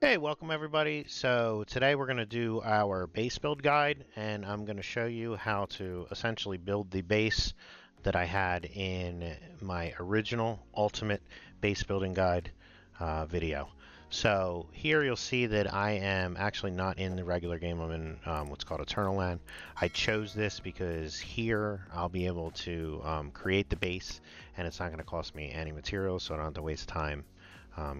Hey, welcome everybody. So today we're going to do our base build guide, and I'm going to show you how to essentially build the base that I had in my original ultimate base building guide video. So here you'll see that I am actually not in the regular game. I'm in what's called Eternal Land. I chose this because here I'll be able to create the base, and it's not going to cost me any materials, so I don't have to waste time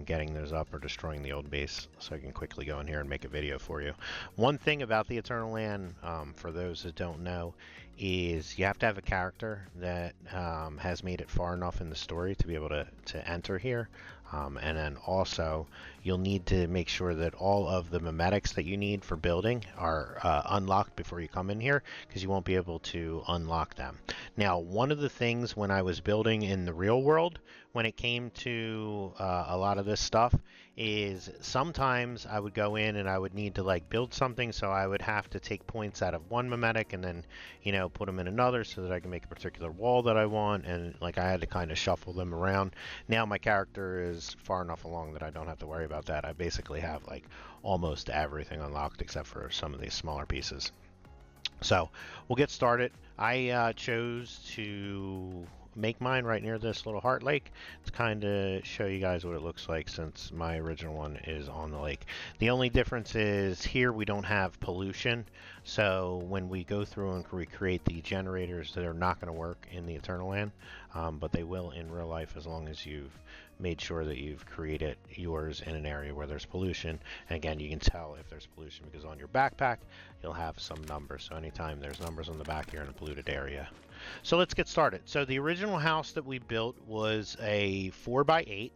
getting those up or destroying the old base, so I can quickly go in here and make a video for you. One thing about the Eternal Land, for those that don't know, is you have to have a character that has made it far enough in the story to be able to enter here. And then also, you'll need to make sure that all of the memetics that you need for building are unlocked before you come in here, because you won't be able to unlock them. Now, one of the things when I was building in the real world, when it came to a lot of this stuff, is sometimes I would go in and I would need to like build something, so I would have to take points out of one memetic and then put them in another so that I can make a particular wall that I want, and like I had to kind of shuffle them around. Now my character is far enough along that I don't have to worry about that. I basically have like almost everything unlocked except for some of these smaller pieces. So we'll get started. I chose to make mine right near this little heart lake to kind of show you guys what it looks like, since my original one is on the lake. The only difference is here we don't have pollution, so when we go through and recreate the generators, they're not going to work in the Eternal Land, but they will in real life as long as you've made sure that you've created yours in an area where there's pollution. And again, you can tell if there's pollution because on your backpack you'll have some numbers, so anytime there's numbers on the back, you're in a polluted area. So let's get started. So the original house that we built was a 4x8,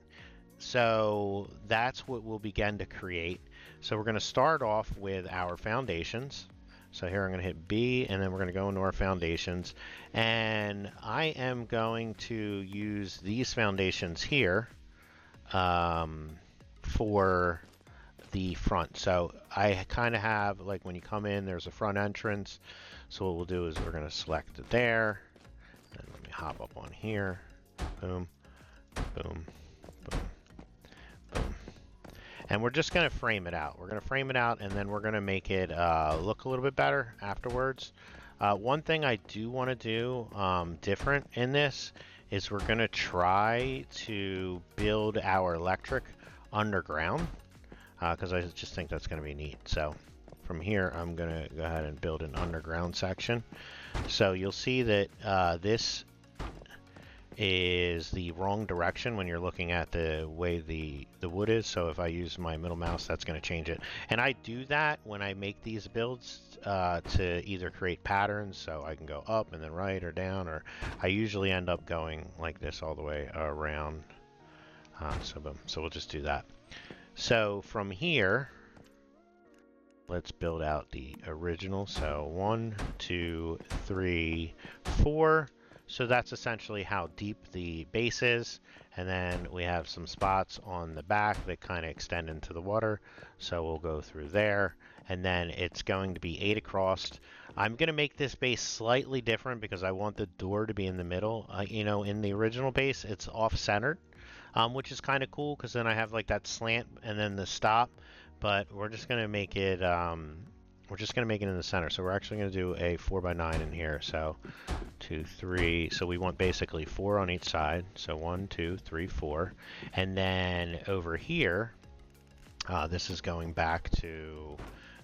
so that's what we'll begin to create. So we're going to start off with our foundations. So here I'm going to hit B, and then we're going to go into our foundations, and I am going to use these foundations here for the front. So I kind of have, like, when you come in, there's a front entrance. So what we'll do is we're going to select it there, and let me hop up on here. Boom, boom, boom, boom. And we're just going to frame it out. We're going to frame it out, and then we're going to make it look a little bit better afterwards. One thing I do want to do different in this is we're going to try to build our electric underground, because I just think that's going to be neat. So from here, I'm going to go ahead and build an underground section. So you'll see that this is the wrong direction when you're looking at the way the wood is. So if I use my middle mouse, that's going to change it. And I do that when I make these builds to either create patterns, so I can go up and then right or down, or I usually end up going like this all the way around. So we'll just do that. So from here, let's build out the original. So 1, 2, 3, 4. So that's essentially how deep the base is. And then we have some spots on the back that kind of extend into the water. So we'll go through there. And then it's going to be 8 across. I'm going to make this base slightly different because I want the door to be in the middle. In the original base, it's off-centered, which is kind of cool because then I have like that slant and then the stop. But we're just going to make it in the center. So we're actually going to do a 4x9 in here. So 2, 3. So we want basically 4 on each side. So 1, 2, 3, 4. And then over here, this is going back to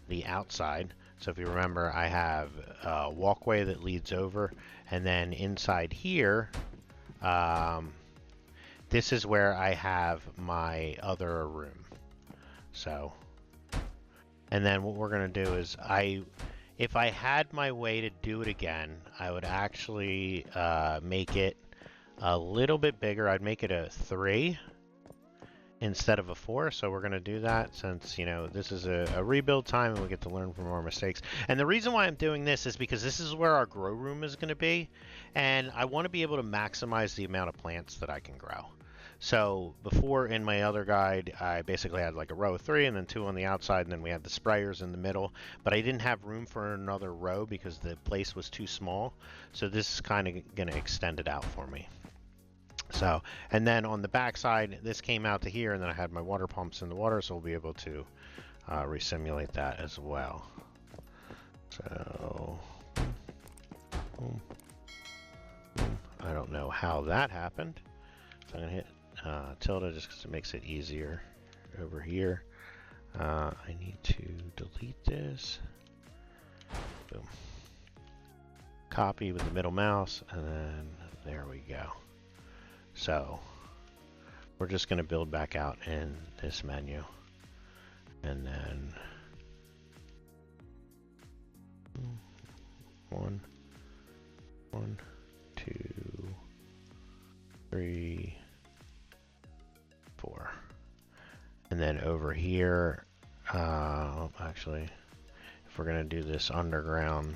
the outside. So if you remember, I have a walkway that leads over. And then inside here, this is where I have my other room. So, and then what we're going to do is if I had my way to do it again, I would actually make it a little bit bigger. I'd make it a 3 instead of a 4. So we're going to do that since, this is a rebuild time and we get to learn from our mistakes. And the reason why I'm doing this is because this is where our grow room is going to be. And I want to be able to maximize the amount of plants that I can grow. So before in my other guide, I basically had like a row of 3 and then 2 on the outside, and then we had the sprayers in the middle, but I didn't have room for another row because the place was too small. So this is kind of going to extend it out for me. So, and then on the back side, this came out to here, and then I had my water pumps in the water, so we'll be able to resimulate that as well. So, I don't know how that happened. So I'm gonna hit tilde just because it makes it easier over here. I need to delete this. Boom. Copy with the middle mouse, and then there we go. So we're just going to build back out in this menu, and then 1, 2, 3, 4, and then over here, actually, if we're going to do this underground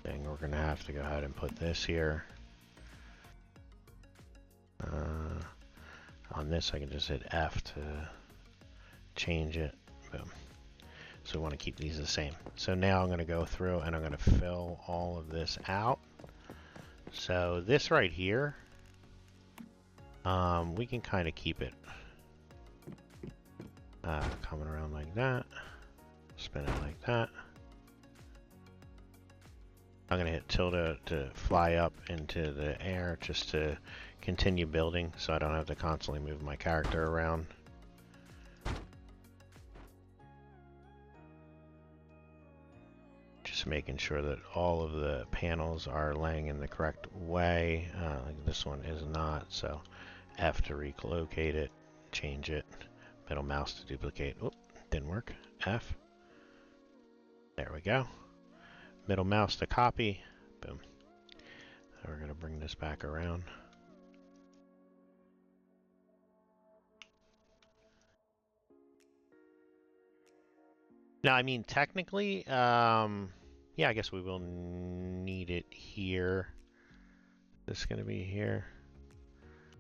thing, we're going to have to go ahead and put this here. On this, I can just hit F to change it. Boom. So we want to keep these the same. So now I'm going to go through and I'm going to fill all of this out. So this right here, we can kind of keep it coming around like that. Spin it like that. I'm going to hit tilde to fly up into the air just to continue building so I don't have to constantly move my character around. Just making sure that all of the panels are laying in the correct way. Like this one is not, so F to relocate it, change it, middle mouse to duplicate. Oop, didn't work. F. There we go. Middle mouse to copy. Boom. And we're going to bring this back around. Now, I mean, technically, yeah, I guess we will need it here. This is going to be here.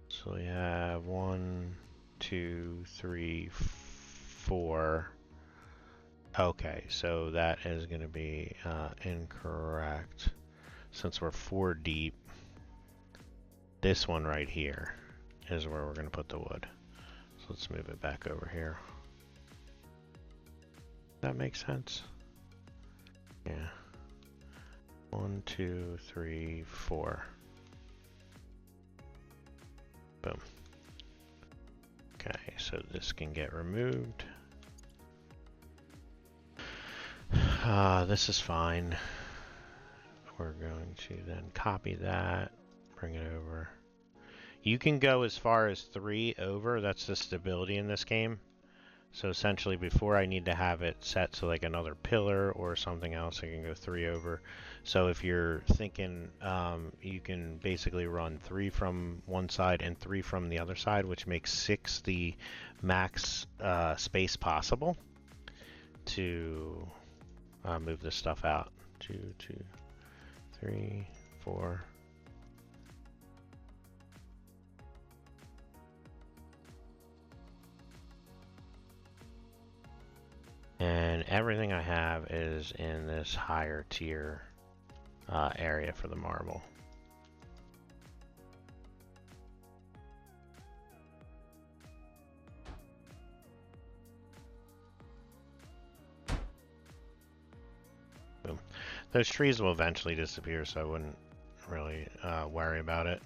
So we have 1, 2, 3, 4. Okay, so that is going to be incorrect. Since we're 4 deep, this one right here is where we're going to put the wood. So let's move it back over here. That makes sense? Yeah. 1, 2, 3, 4. Boom. Okay, so this can get removed. This is fine. We're going to then copy that, bring it over. You can go as far as 3 over. That's the stability in this game. So essentially, before I need to have it set to like another pillar or something else, I can go 3 over. So if you're thinking, you can basically run 3 from one side and 3 from the other side, which makes 6 the max space possible to move this stuff out. 2, 2, 3, 4. And everything I have is in this higher tier area for the marble. Boom. Those trees will eventually disappear, so I wouldn't really worry about it.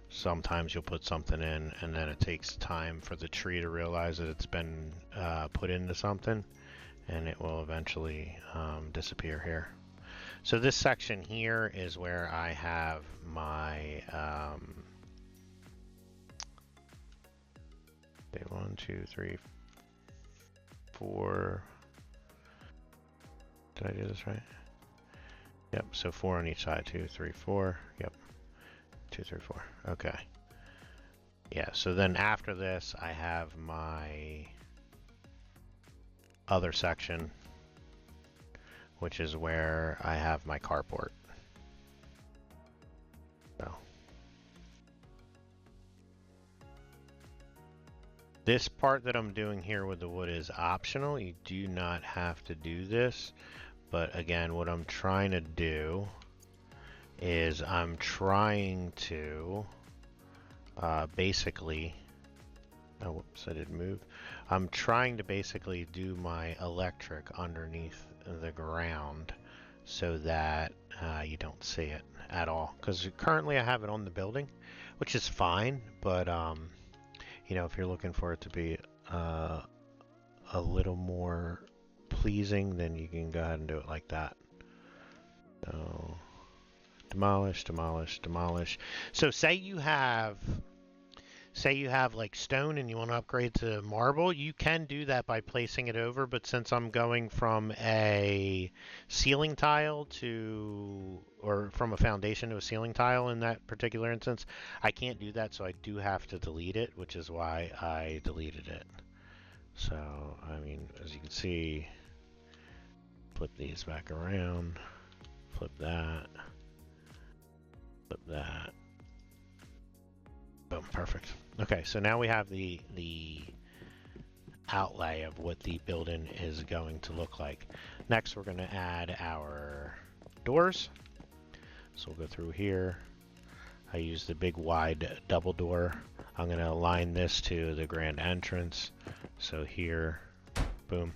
Sometimes you'll put something in and then it takes time for the tree to realize that it's been put into something, and it will eventually disappear here. So this section here is where I have my 1, 2, 3, 4. Did I do this right? Yep, so 4 on each side. 2, 3, 4. Yep. 2, 3, 4. Okay. Yeah, so then after this, I have my other section, which is where I have my carport. So this part that I'm doing here with the wood is optional. You do not have to do this, but again, what I'm trying to do is I'm trying to basically, oh, whoops, I didn't move. I'm trying to basically do my electric underneath the ground so that you don't see it at all. Because currently I have it on the building, which is fine, but you know, if you're looking for it to be a little more pleasing, then you can go ahead and do it like that. So demolish, demolish, demolish. So say you have like stone and you want to upgrade to marble, you can do that by placing it over, but since I'm going from a ceiling tile to, or from a foundation to a ceiling tile in that particular instance, I can't do that, so I do have to delete it, which is why I deleted it. So, I mean, as you can see, flip these back around, flip that, boom, perfect. Okay, so now we have the outlay of what the building is going to look like. Next, we're going to add our doors. So we'll go through here. I use the big wide double door. I'm going to align this to the grand entrance. So here, boom.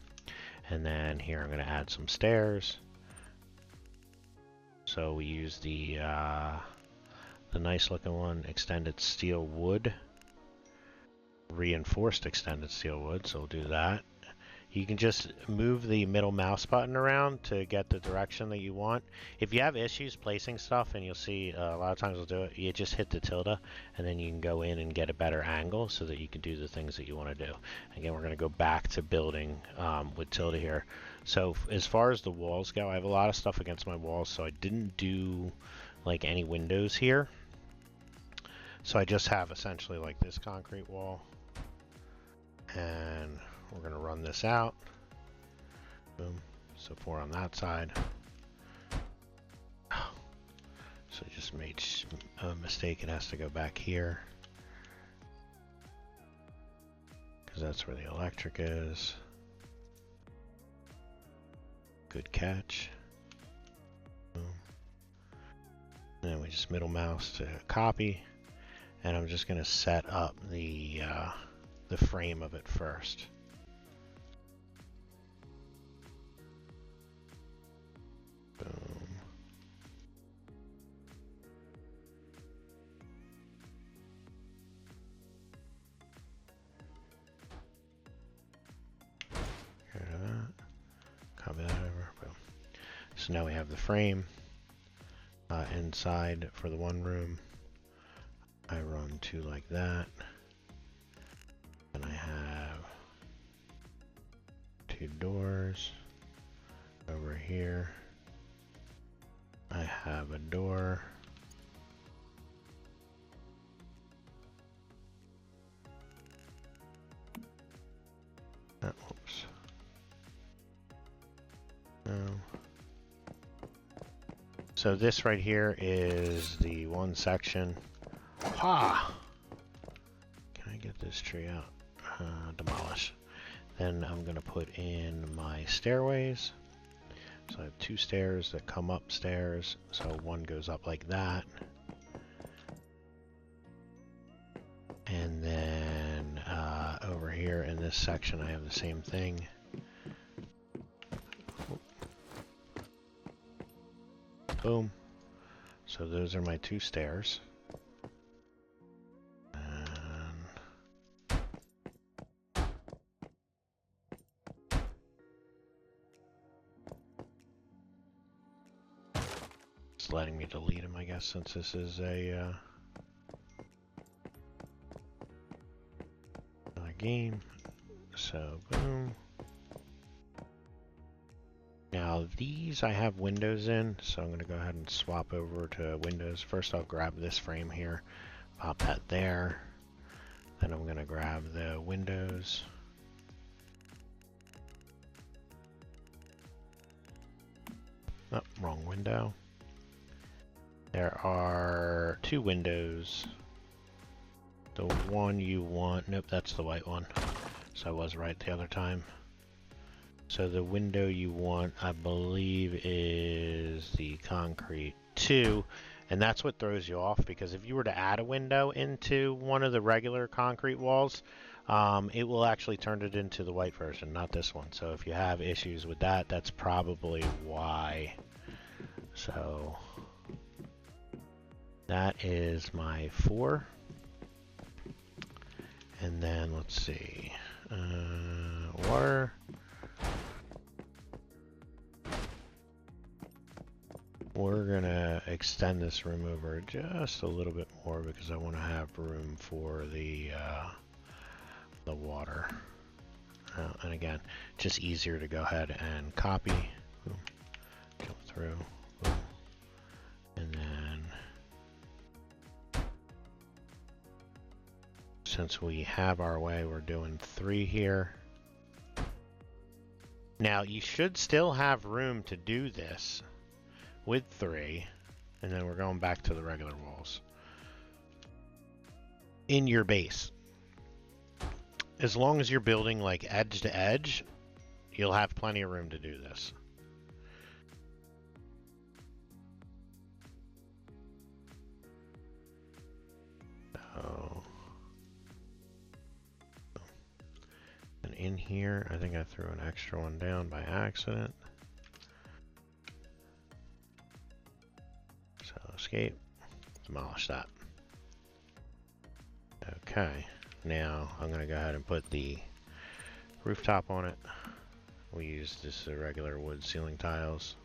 And then here I'm going to add some stairs. So we use the nice looking one, extended steel wood, reinforced extended steel wood, so we'll do that. You can just move the middle mouse button around to get the direction that you want. If you have issues placing stuff, and you'll see a lot of times I'll do it, you just hit the tilde and then you can go in and get a better angle so that you can do the things that you want to do. Again, we're going to go back to building with tilde here. So as far as the walls go, I have a lot of stuff against my walls, so I didn't do like any windows here. So I just have essentially like this concrete wall, and we're going to run this out. Boom. So 4 on that side. So I just made a mistake. It has to go back here, because that's where the electric is. Good catch. Boom. And then we just middle mouse to copy. And I'm just going to set up the frame of it first. Boom. Get rid of that. Copy that over. Boom. So now we have the frame inside for the one room. I run 2 like that, and I have 2 doors. Over here, I have a door. Oops. No. So this right here is the one section. Ha! Can I get this tree out? Demolish. Then I'm going to put in my stairways. So I have 2 stairs that come upstairs. So one goes up like that. And then over here in this section I have the same thing. Boom. So those are my 2 stairs. Letting me delete them, I guess, since this is a game. So boom. Now these I have windows in, so I'm going to go ahead and swap over to windows. First I'll grab this frame here, pop that there. Then I'm going to grab the windows. Oh, wrong window. There are 2 windows. The one you want, nope, that's the white one. So I was right the other time. So the window you want, I believe, is the concrete 2. And that's what throws you off, because if you were to add a window into one of the regular concrete walls, it will actually turn it into the white version, not this one. So if you have issues with that, that's probably why. So that is my 4. And then let's see, water. We're gonna extend this room over just a little bit more because I want to have room for the water. And again, just easier to go ahead and copy, boom, come through, boom, and then since we have our way, we're doing 3 here. Now you should still have room to do this with 3, and then we're going back to the regular walls in your base. As long as you're building like edge to edge, you'll have plenty of room to do this. So, and in here, I think I threw an extra one down by accident. So escape, demolish that. Okay. Now I'm going to go ahead and put the rooftop on it. We use just regular wood ceiling tiles.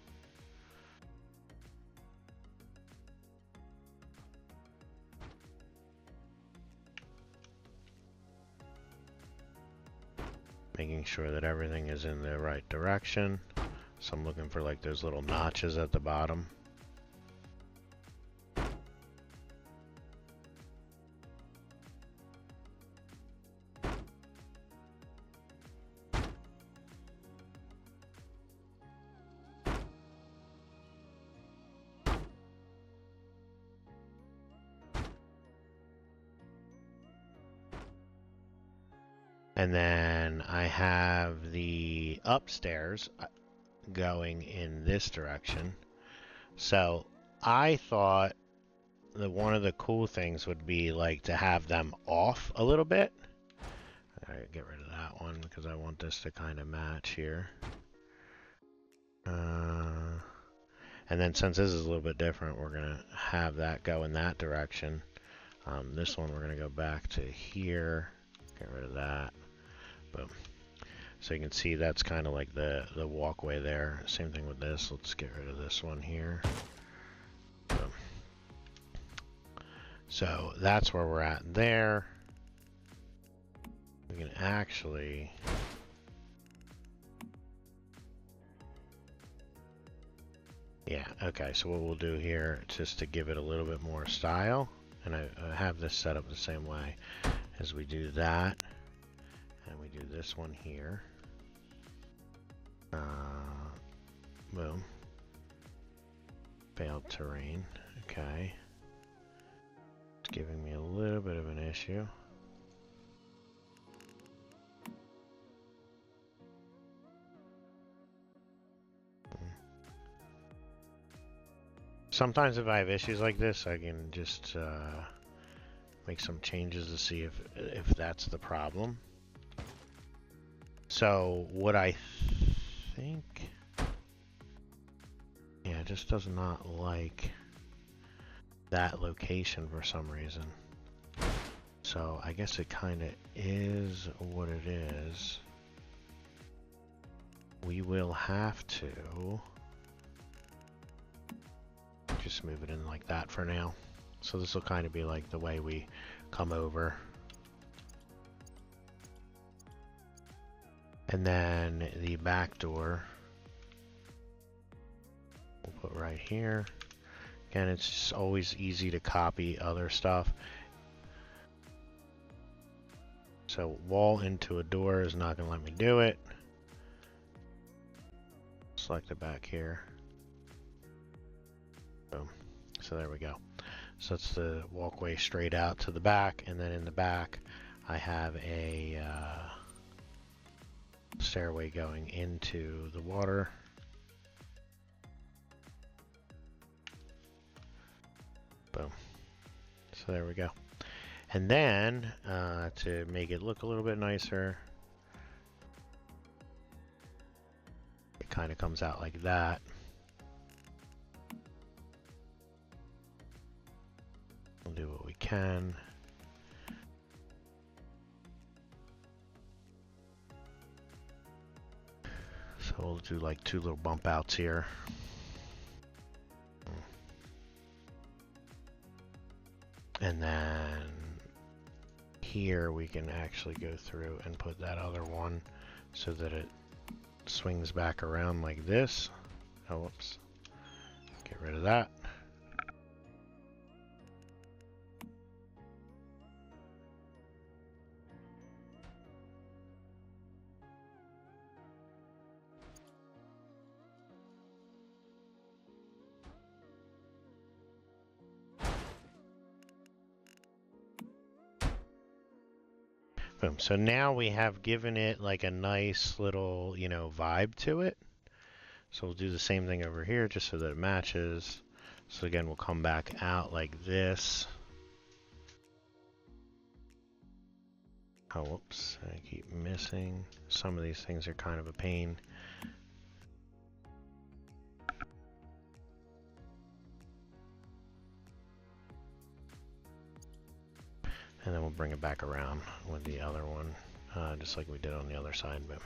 Making sure that everything is in the right direction. So I'm looking for like those little notches at the bottom. And then I have the upstairs going in this direction. So I thought that one of the cool things would be like to have them off a little bit. All right, get rid of that one because I want this to kind of match here. And then since this is a little bit different, we're going to have that go in that direction. This one we're going to go back to here. Get rid of that. Boom. So you can see that's kind of like the walkway there. Same thing with this. Let's get rid of this one here. Boom. So that's where we're at there. We can actually... Yeah, okay, so what we'll do here, just to give it a little bit more style, and I have this set up the same way, as we do that, and we do this one here. Boom. Failed terrain, okay. It's giving me a little bit of an issue. Sometimes if I have issues like this, I can just make some changes to see if that's the problem. So what I think, yeah, it just does not like that location for some reason. So I guess it kind of is what it is. We will have to just move it in like that for now. So this will kind of be like the way we come over. And then the back door we'll put right here. Again, it's just always easy to copy other stuff. So wall into a door is not going to let me do it. Select it back here. Boom. So there we go. So that's the walkway straight out to the back, and then in the back I have a stairway going into the water. So there we go. And then, to make it look a little bit nicer, it kind of comes out like that. We'll do what we can. So we'll do like 2 little bump outs here. And then here we can actually go through and put that other one so that it swings back around like this. Oh, whoops. Get rid of that. Boom. So now we have given it like a nice little, you know, vibe to it. So we'll do the same thing over here just so that it matches. So again, we'll come back out like this. Oh, whoops. I keep missing. Some of these things are kind of a pain. And then we'll bring it back around with the other one, just like we did on the other side. But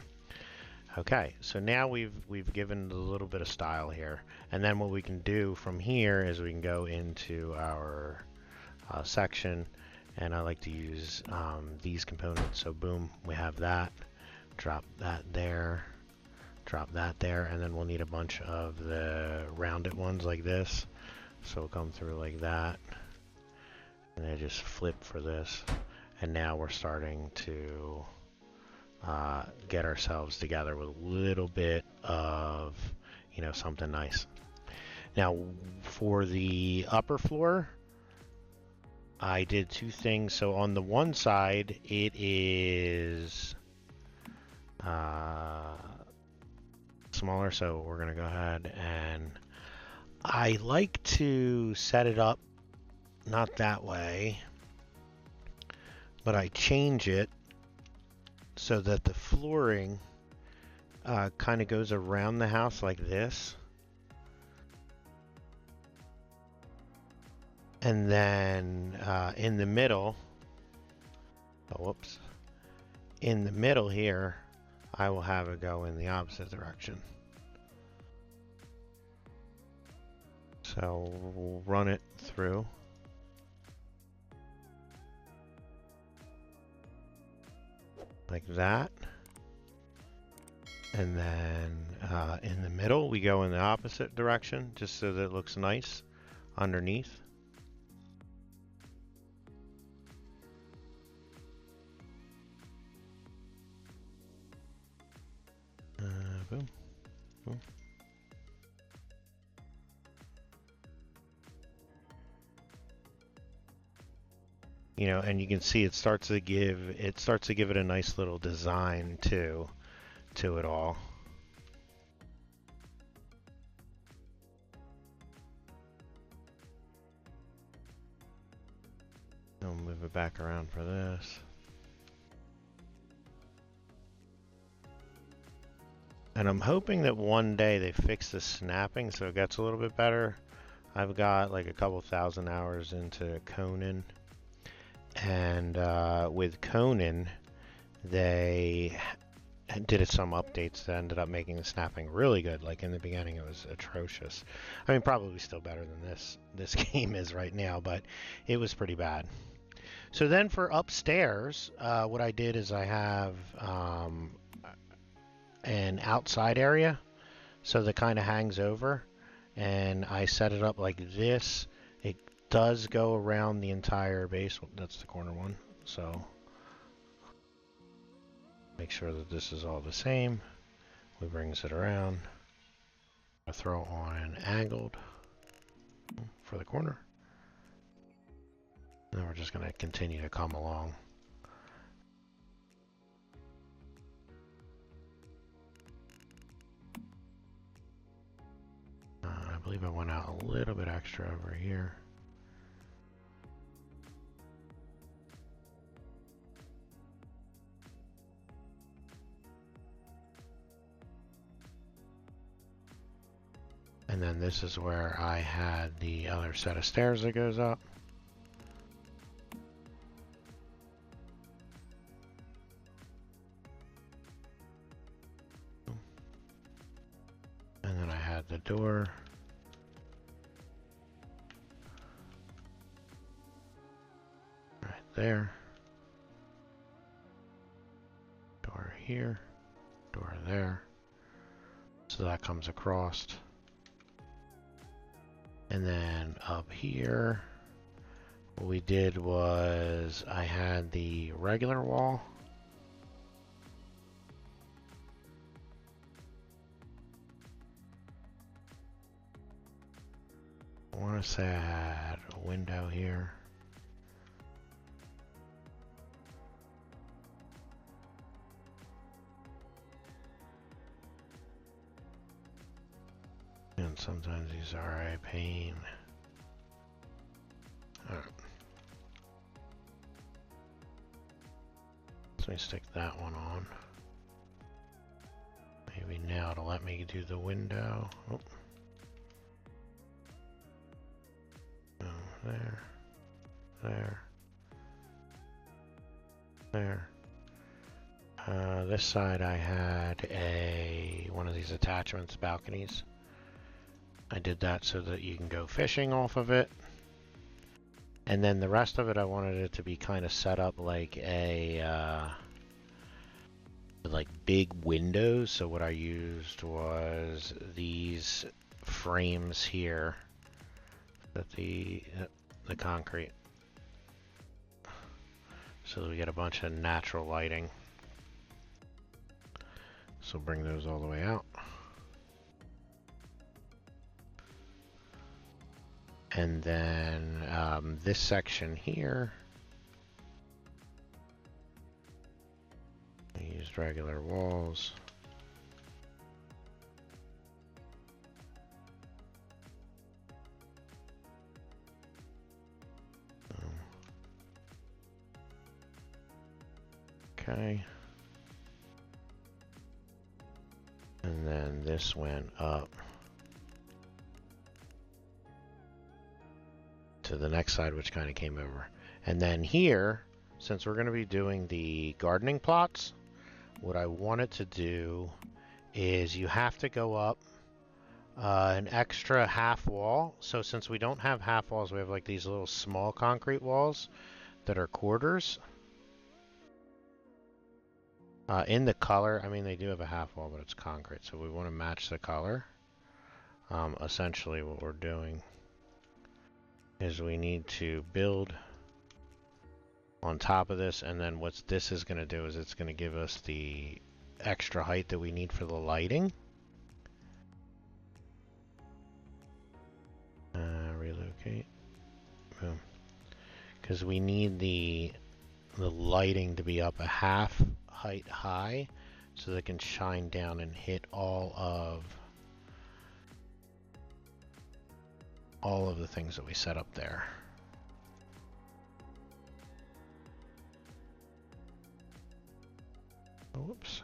okay, so now we've given a little bit of style here, and then what we can do from here is we can go into our section, and I like to use these components. So boom, we have that. Drop that there. Drop that there, and then we'll need a bunch of the rounded ones like this. So we'll come through like that. And then just flip for this, and now we're starting to get ourselves together with a little bit of, you know, something nice. Now, for the upper floor, I did 2 things. So on the one side, it is smaller, so we're gonna go ahead and I like to set it up not that way, but I change it so that the flooring kind of goes around the house like this. And then in the middle, oh, whoops, in the middle here, I will have it go in the opposite direction. So we'll run it through. Like that. And then in the middle, we go in the opposite direction, just so that it looks nice underneath. Boom. Boom. You know, and you can see it starts to give it a nice little design to it all. I'll move it back around for this. And I'm hoping that one day they fix the snapping so it gets a little bit better. I've got like a couple thousand hours into Conan. And with Conan, they did some updates that ended up making the snapping really good. Like in the beginning, it was atrocious. I mean, probably still better than this game is right now, but it was pretty bad. So then for upstairs, what I did is I have an outside area, so that kind of hangs over, and I set it up like this. It does go around the entire base. That's the corner one. So make sure that this is all the same. We brings it around. I throw on an angled for the corner. And then we're just going to continue to come along. I believe I went out a little bit extra over here. And then this is where I had the other set of stairs that goes up. And then I had the door. Right there. Door here. Door there. So that comes across. And then up here, what we did was I had the regular wall. I want to say I had a window here. And sometimes these are a pain. Alright. So let me stick that one on. Maybe now to let me do the window. Oh. There, there, there. This side I had one of these attachments, balconies. I did that so that you can go fishing off of it. And then the rest of it I wanted it to be kind of set up like like big windows. So what I used was these frames here. That the concrete, so that we get a bunch of natural lighting. So bring those all the way out. And then this section here, I used regular walls. Okay. And then this went up to the next side, which kind of came over. And then here, since we're going to be doing the gardening plots, what I wanted to do is you have to go up an extra half wall. So since we don't have half walls, we have like these little small concrete walls that are quarters. In the color, I mean, they do have a half wall, but it's concrete, so we want to match the color. Essentially, what we're doing is we need to build on top of this, and then what this is going to do is it's going to give us the extra height that we need for the lighting. Relocate. Boom. Because we need the lighting to be up a half height high so that it can shine down and hit all of the things that we set up there. Whoops.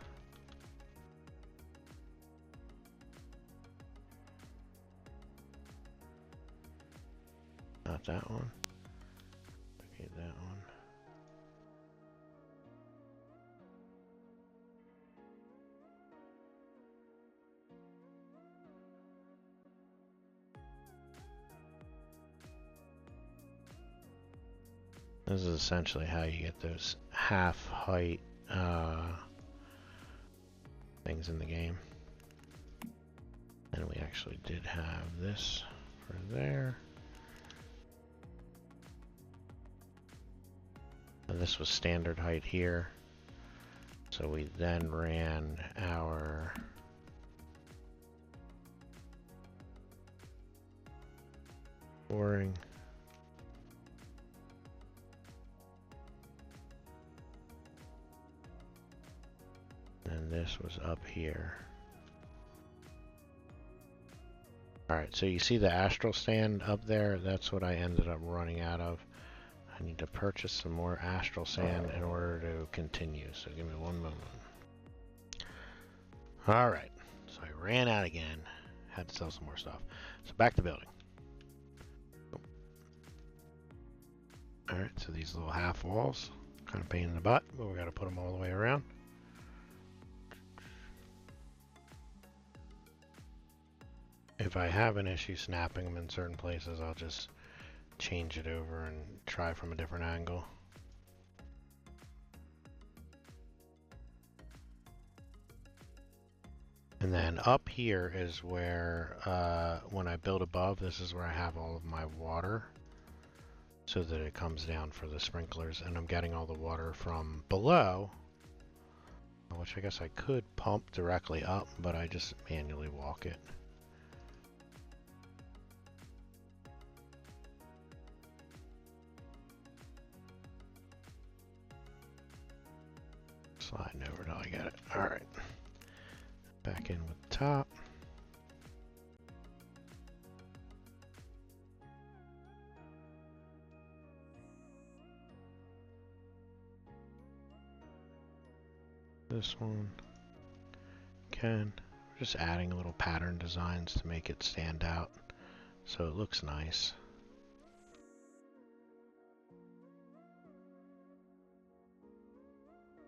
Not that one. Okay, that one. This is essentially how you get those half height things in the game. And we actually did have this for there. And this was standard height here. So we then ran our boring. And this was up here. Alright, so you see the astral stand up there? That's what I ended up running out of. I need to purchase some more astral sand in order to continue, so give me one moment. Alright, so I ran out again. Had to sell some more stuff. So back to building. Alright, so these little half walls, kind of pain in the butt, but we got to put them all the way around. If I have an issue snapping them in certain places, I'll just change it over and try from a different angle. And then up here is where, when I build above, this is where I have all of my water so that it comes down for the sprinklers, and I'm getting all the water from below, which I guess I could pump directly up, but I just manually walk it. Sliding over till I get it. All right. Back in with the top. This one. Again, just adding little pattern designs to make it stand out so it looks nice.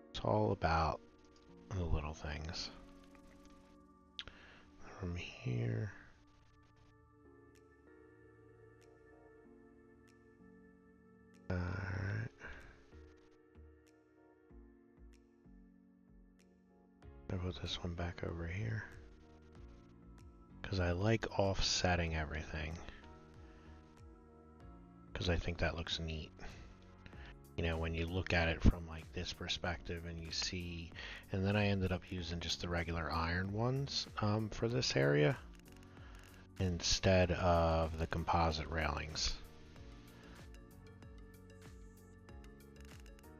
It's all about the little things. From here. Alright. I put this one back over here. Because I like offsetting everything. Because I think that looks neat. You know, when you look at it from like this perspective and you see, and then I ended up using just the regular iron ones for this area instead of the composite railings.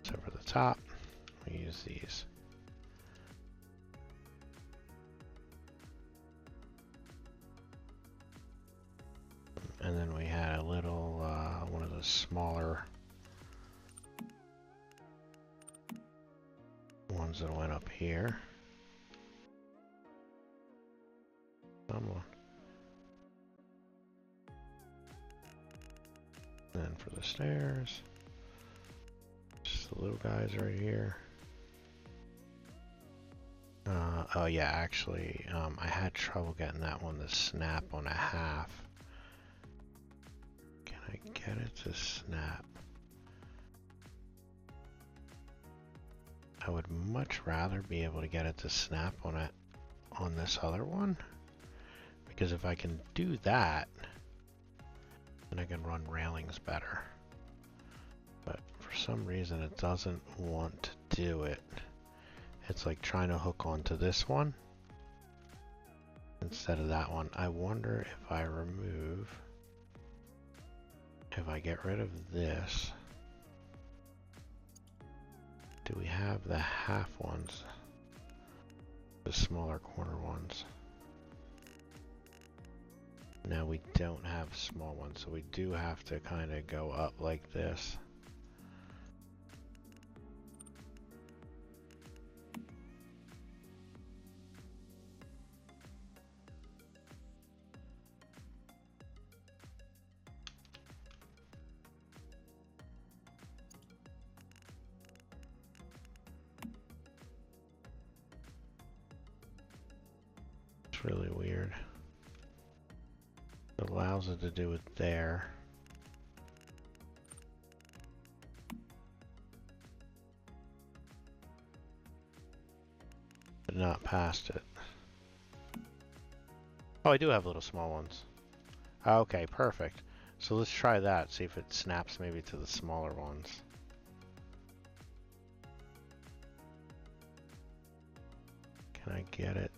So for the top, we use these. And then we had a little, one of the smaller ones that went up here. Come on. Then for the stairs, just the little guys right here. Oh yeah, actually, I had trouble getting that one to snap on a half. Can I get it to snap? I would much rather be able to get it to snap on it on this other one, because if I can do that, then I can run railings better. But for some reason it doesn't want to do it. It's like trying to hook onto this one instead of that one. I wonder if I remove, if I get rid of this, do we have the half ones? The smaller corner ones. No, we don't have small ones, so we do have to kind of go up like this. Really weird. It allows it to do it there. But not past it. Oh, I do have little small ones. Okay, perfect. So let's try that, see if it snaps maybe to the smaller ones. Can I get it?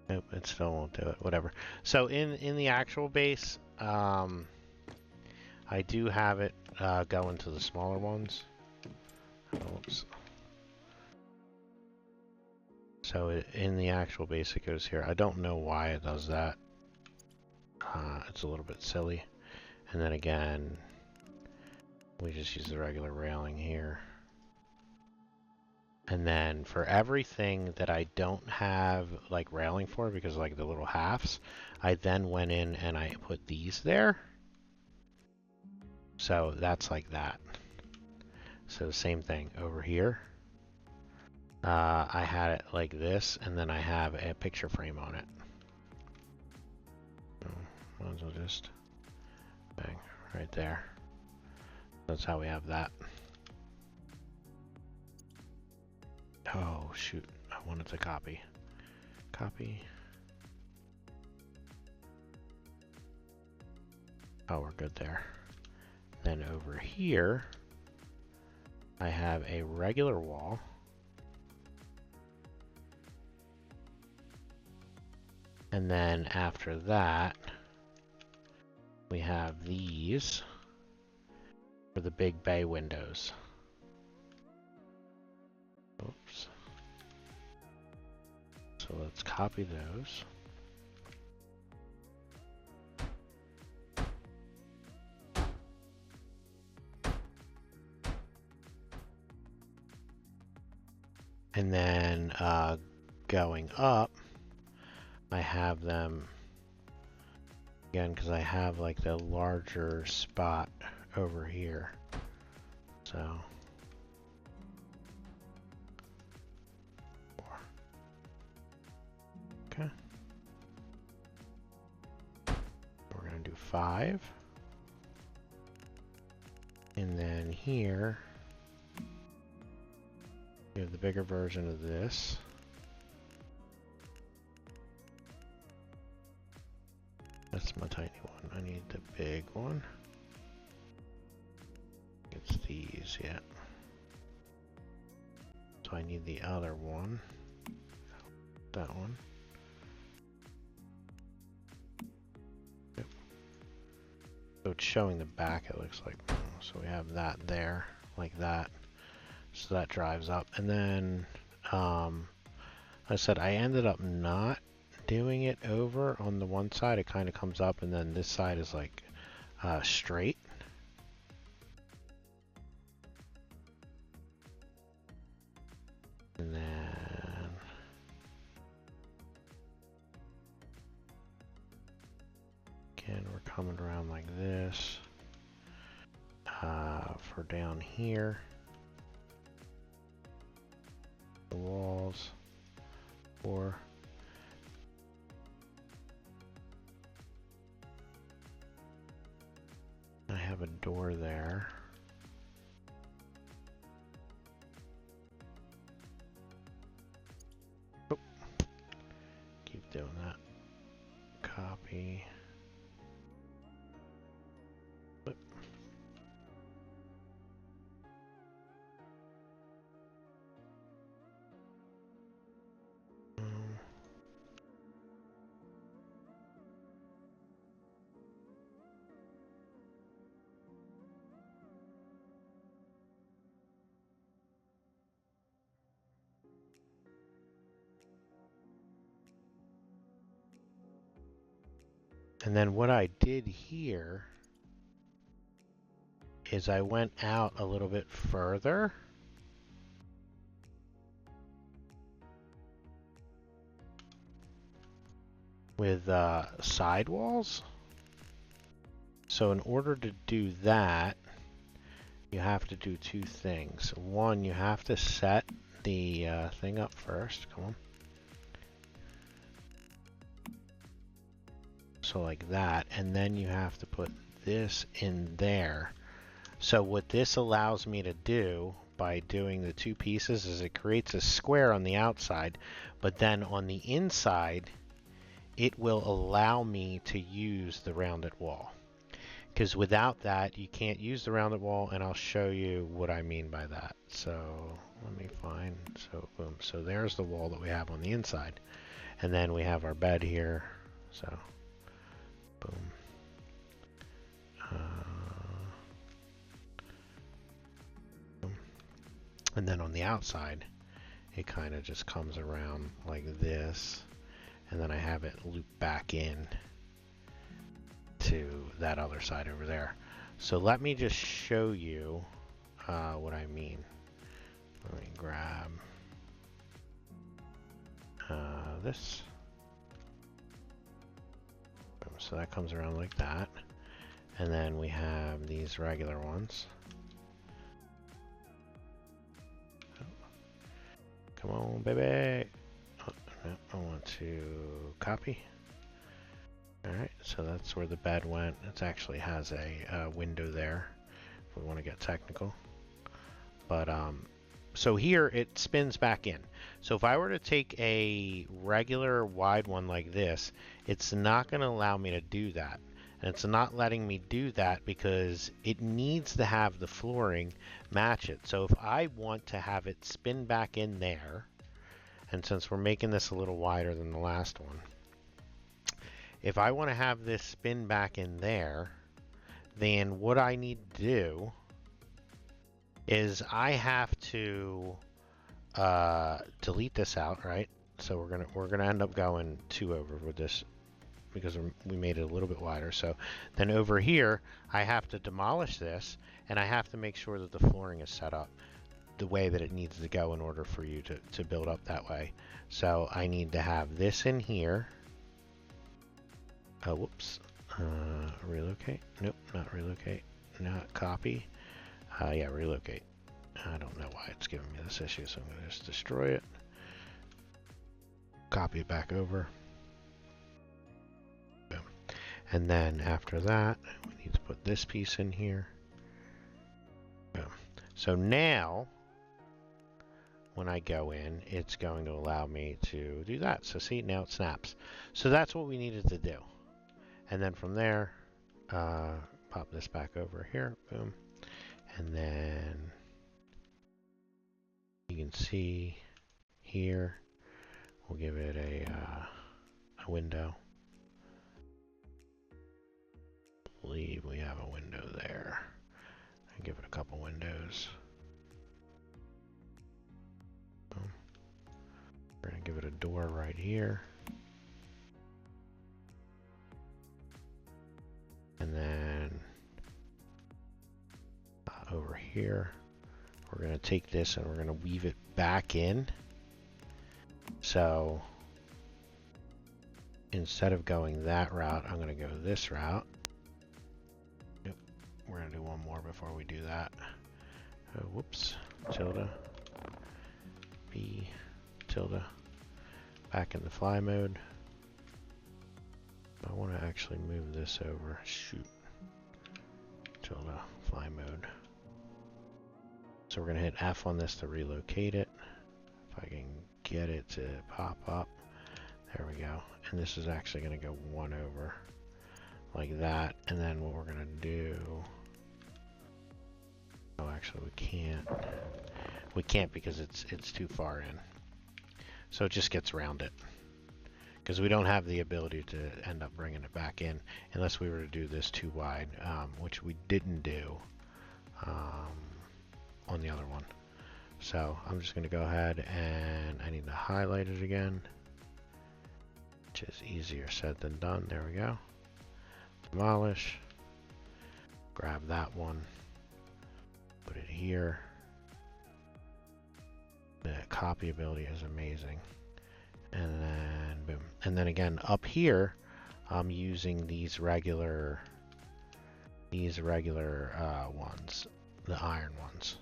Nope, it still won't do it. Whatever. So in the actual base, I do have it go into the smaller ones. Oops. So in the actual base, it goes here. I don't know why it does that. It's a little bit silly. And then again, we just use the regular railing here. And then for everything that I don't have like railing for, because like the little halves, I then went in and I put these there. So that's like that. So same thing over here. I had it like this, and then I have a picture frame on it. So might as well just bang right there. That's how we have that. Oh shoot, I wanted to copy. Copy. Oh, we're good there. Then over here, I have a regular wall. And then after that, we have these for the big bay windows. Oops. So let's copy those. And then going up, I have them again because I have like the larger spot over here. So okay, we're gonna do 5, and then here we have the bigger version of this. That's my tiny one. I need the big one. It's these, yeah. So I need the other one. That one. Yep. So it's showing the back, it looks like. So we have that there, like that. So that drives up. And then, I said I ended up not doing it over on the one side. It kind of comes up, and then this side is like straight. And then again, we're coming around like this for down here. The walls, or I have a door there. Oh. Keep doing that. Copy. Flip. And then what I did here is I went out a little bit further. With sidewalls. So in order to do that, you have to do 2 things. One, you have to set the thing up first. Come on. So like that, and then you have to put this in there. So what this allows me to do by doing the 2 pieces is it creates a square on the outside, but then on the inside, it will allow me to use the rounded wall. Because without that, you can't use the rounded wall, and I'll show you what I mean by that. So let me find, so boom. So there's the wall that we have on the inside. And then we have our bed here, so boom. And then on the outside, it kind of just comes around like this, and then I have it loop back in to that other side over there. So let me just show you what I mean. Let me grab this. So that comes around like that. And then we have these regular ones. Come on, baby. Oh, no, I want to copy. Alright, so that's where the bed went. It actually has a window there if we want to get technical. But so here it spins back in. So if I were to take a regular wide one like this, it's not going to allow me to do that. And it's not letting me do that because it needs to have the flooring match it. So if I want to have it spin back in there, and since we're making this a little wider than the last one, if I want to have this spin back in there, then what I need to do is I have to delete this out, right? So we're gonna end up going 2 over with this because we made it a little bit wider. So then over here, I have to demolish this, and I have to make sure that the flooring is set up the way that it needs to go in order for you to build up that way. So I need to have this in here. Oh, whoops. Relocate? Nope, not relocate. Not copy. Yeah, relocate. I don't know why it's giving me this issue, so I'm going to just destroy it. Copy it back over. Boom. And then after that, we need to put this piece in here. Boom. So now, when I go in, it's going to allow me to do that. So see, now it snaps. So that's what we needed to do. And then from there, pop this back over here. Boom. And then you can see here, we'll give it a window. I believe we have a window there. And give it a couple windows. Boom. We're going to give it a door right here. And then over here, we're going to take this and we're going to weave it back in. So instead of going that route, I'm going to go this route. Nope. We're going to do one more before we do that. Oh, whoops. Tilde. B. Tilde. Back in the fly mode. I want to actually move this over. Shoot. Tilde. Fly mode. So we're going to hit F on this to relocate it. If I can get it to pop up. There we go. And this is actually going to go 1 over like that. And then what we're going to do... Oh, actually we can't. We can't because it's too far in. So it just gets rounded. Because we don't have the ability to end up bringing it back in unless we were to do this too wide, which we didn't do on the other one. So I'm just going to go ahead and I need to highlight it again, which is easier said than done. There we go. Demolish. Grab that one. Put it here. The copy ability is amazing. And then boom. And then again up here, I'm using these regular ones, the iron ones.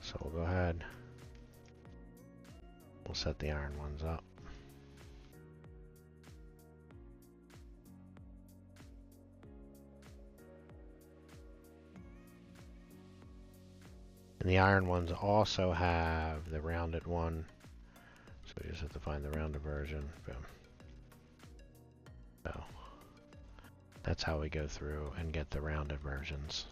So we'll go ahead. We'll set the iron ones up. And the iron ones also have the rounded one. So we just have to find the rounded version. Boom. So that's how we go through and get the rounded versions.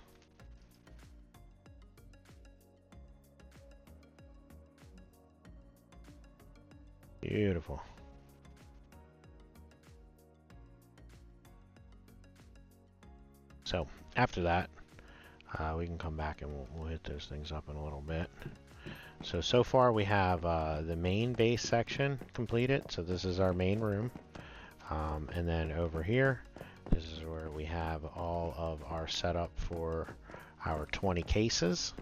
Beautiful. So after that, we can come back and we'll hit those things up in a little bit. So far we have the main base section completed. So this is our main room. And then over here, this is where we have all of our setup for our 20 cases.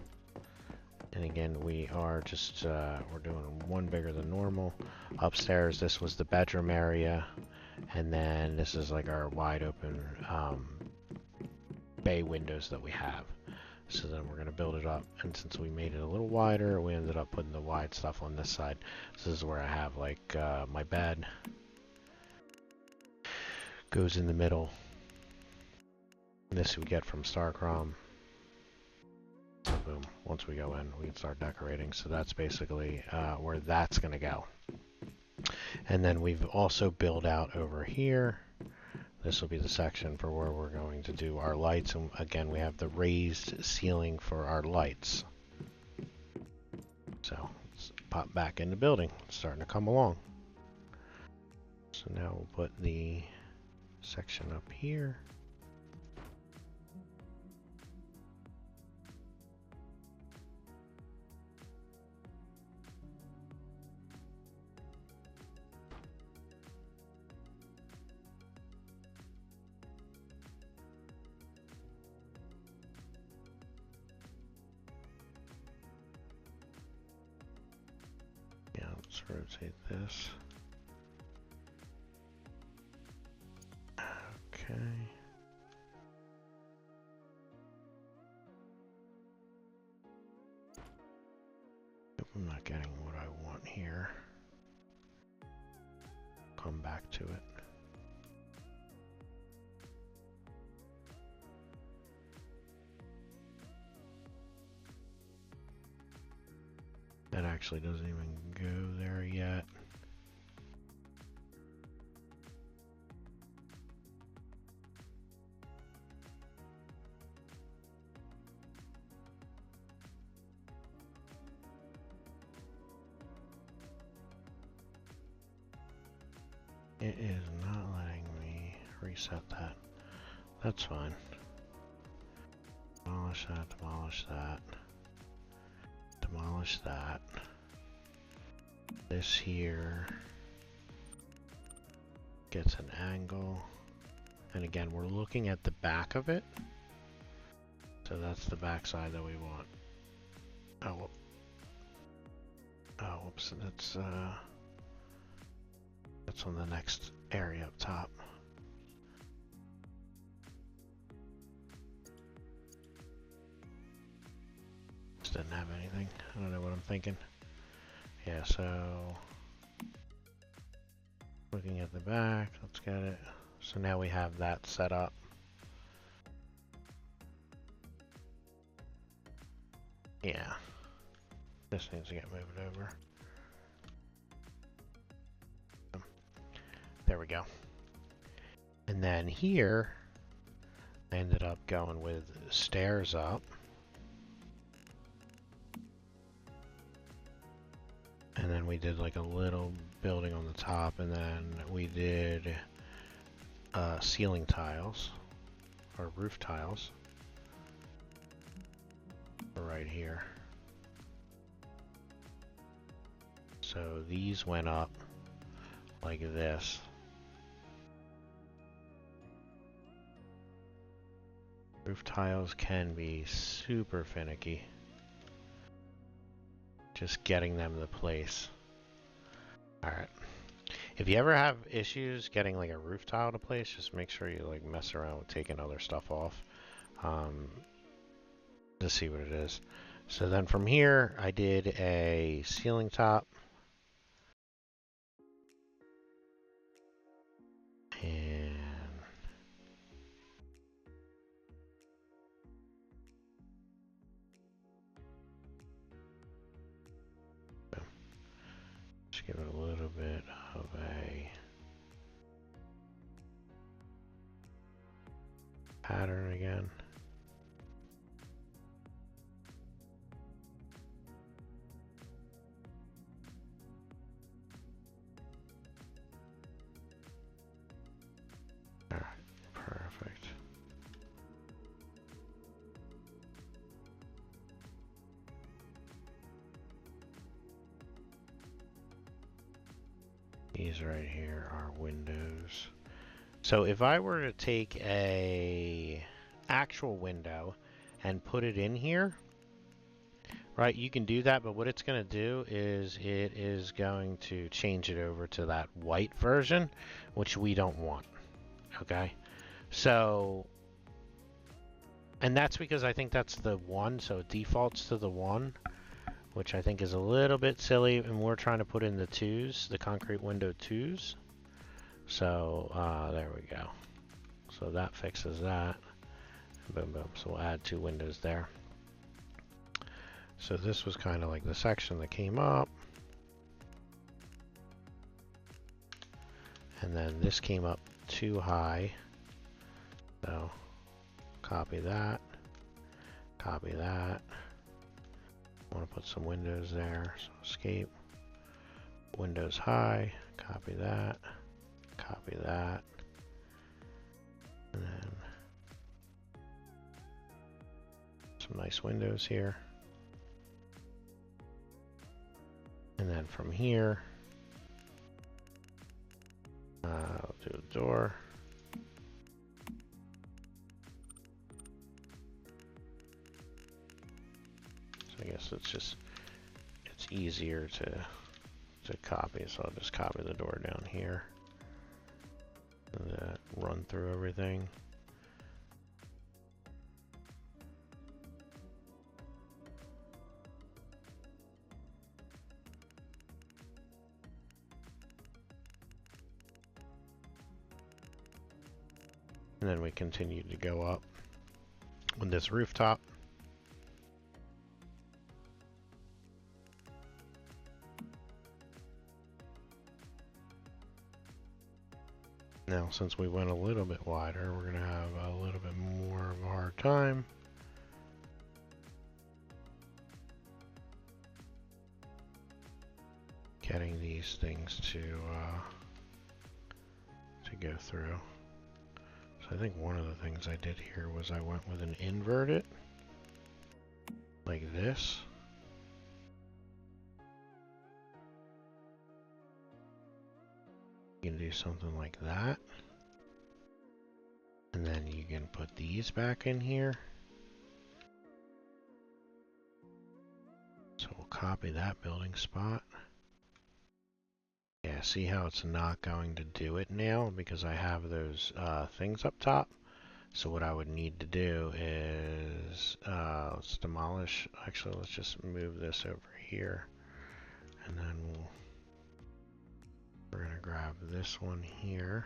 And again, we are just, we're doing one bigger than normal. Upstairs, this was the bedroom area. And then this is like our wide open bay windows that we have. So then we're going to build it up. And since we made it a little wider, we ended up putting the wide stuff on this side. So this is where I have like my bed. Goes in the middle. This we get from Starcrom. Boom. Once we go in, we can start decorating. So that's basically where that's going to go. And then we've also built out over here. This will be the section for where we're going to do our lights. And again, we have the raised ceiling for our lights. So let's pop back in the building. It's starting to come along. So now we'll put the section up here. Yeah, let's rotate this. Okay. I'm not getting what I want here. Come back to it. That actually doesn't even go there yet. It is not letting me reset that. That's fine. Demolish that, demolish that. Demolish that. This here gets an angle. And again, we're looking at the back of it. So that's the back side that we want. Oh, whoops, that's on the next area up top. Just didn't have anything. I don't know what I'm thinking. Yeah, so looking at the back, let's get it. So now we have that set up. Yeah, this needs to get moved over. There we go. And then here, I ended up going with stairs up. And then we did like a little building on the top, and then we did ceiling tiles, or roof tiles, right here. So these went up like this. Roof tiles can be super finicky. Just getting them to place. Alright. If you ever have issues getting like a roof tile to place, just make sure you like mess around with taking other stuff off. To see what it is. So then from here, I did a ceiling top. And just give it a little bit of a pattern again. Alright, perfect. These right here are windows. So if I were to take a actual window and put it in here, Right, you can do that, but what it's going to do is it is going to change it over to that white version, which we don't want. Okay, so, and that's because I think that's the 1, so it defaults to the 1, which I think is a little bit silly, and we're trying to put in the 2s, the concrete window 2s. So there we go. So that fixes that. Boom, boom. So we'll add 2 windows there. So this was kind of like the section that came up. And then this came up too high. So copy that. Copy that. I want to put some windows there. So escape. Windows high. Copy that. Copy that. And then some nice windows here. And then from here, I'll do a door. So I guess it's easier to copy. So I'll just copy the door down here. And run through everything. And then we continue to go up with this rooftop. Now, since we went a little bit wider, we're going to have a little bit more of a hard time. Getting these things to go through. So I think one of the things I did here was I went with an inverted, like this. You can do something like that. And then you can put these back in here. So we'll copy that building spot. Yeah, see how it's not going to do it now because I have those things up top. So what I would need to do is, let's demolish, actually let's just move this over here. And then we're going to grab this one here.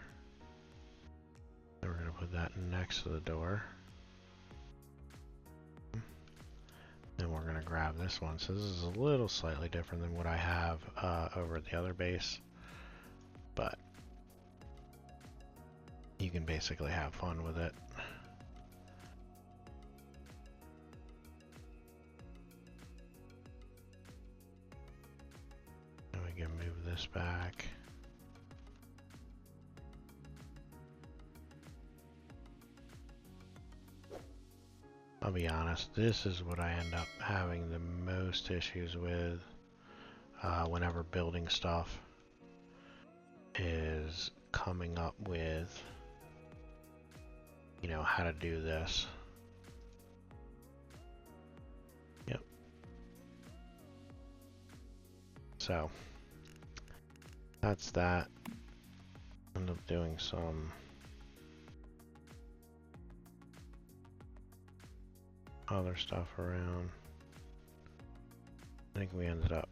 Then we're going to put that next to the door. Then we're going to grab this one. So this is a little slightly different than what I have over at the other base. But you can basically have fun with it. And we can move this back. I'll be honest, this is what I end up having the most issues with whenever building stuff, is coming up with, you know, how to do this. Yep. So that's that. End up doing some other stuff around. I think we ended up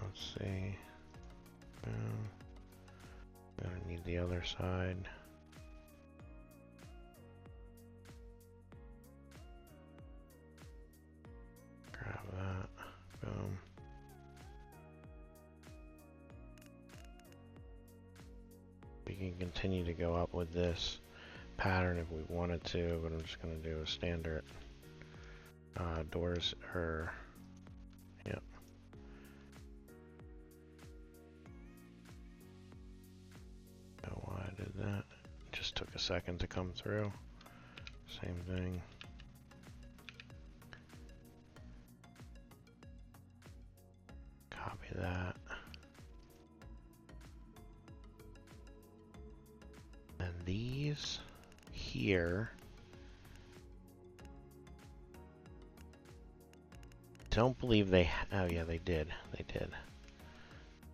let's see. Gonna need the other side. Grab that. Boom. We can continue to go up with this pattern if we wanted to, but I'm just going to do a standard doors, or yep. Know why I did that. It just took a second to come through. Same thing. Copy that. these here. Don't believe they, oh yeah, they did. They did.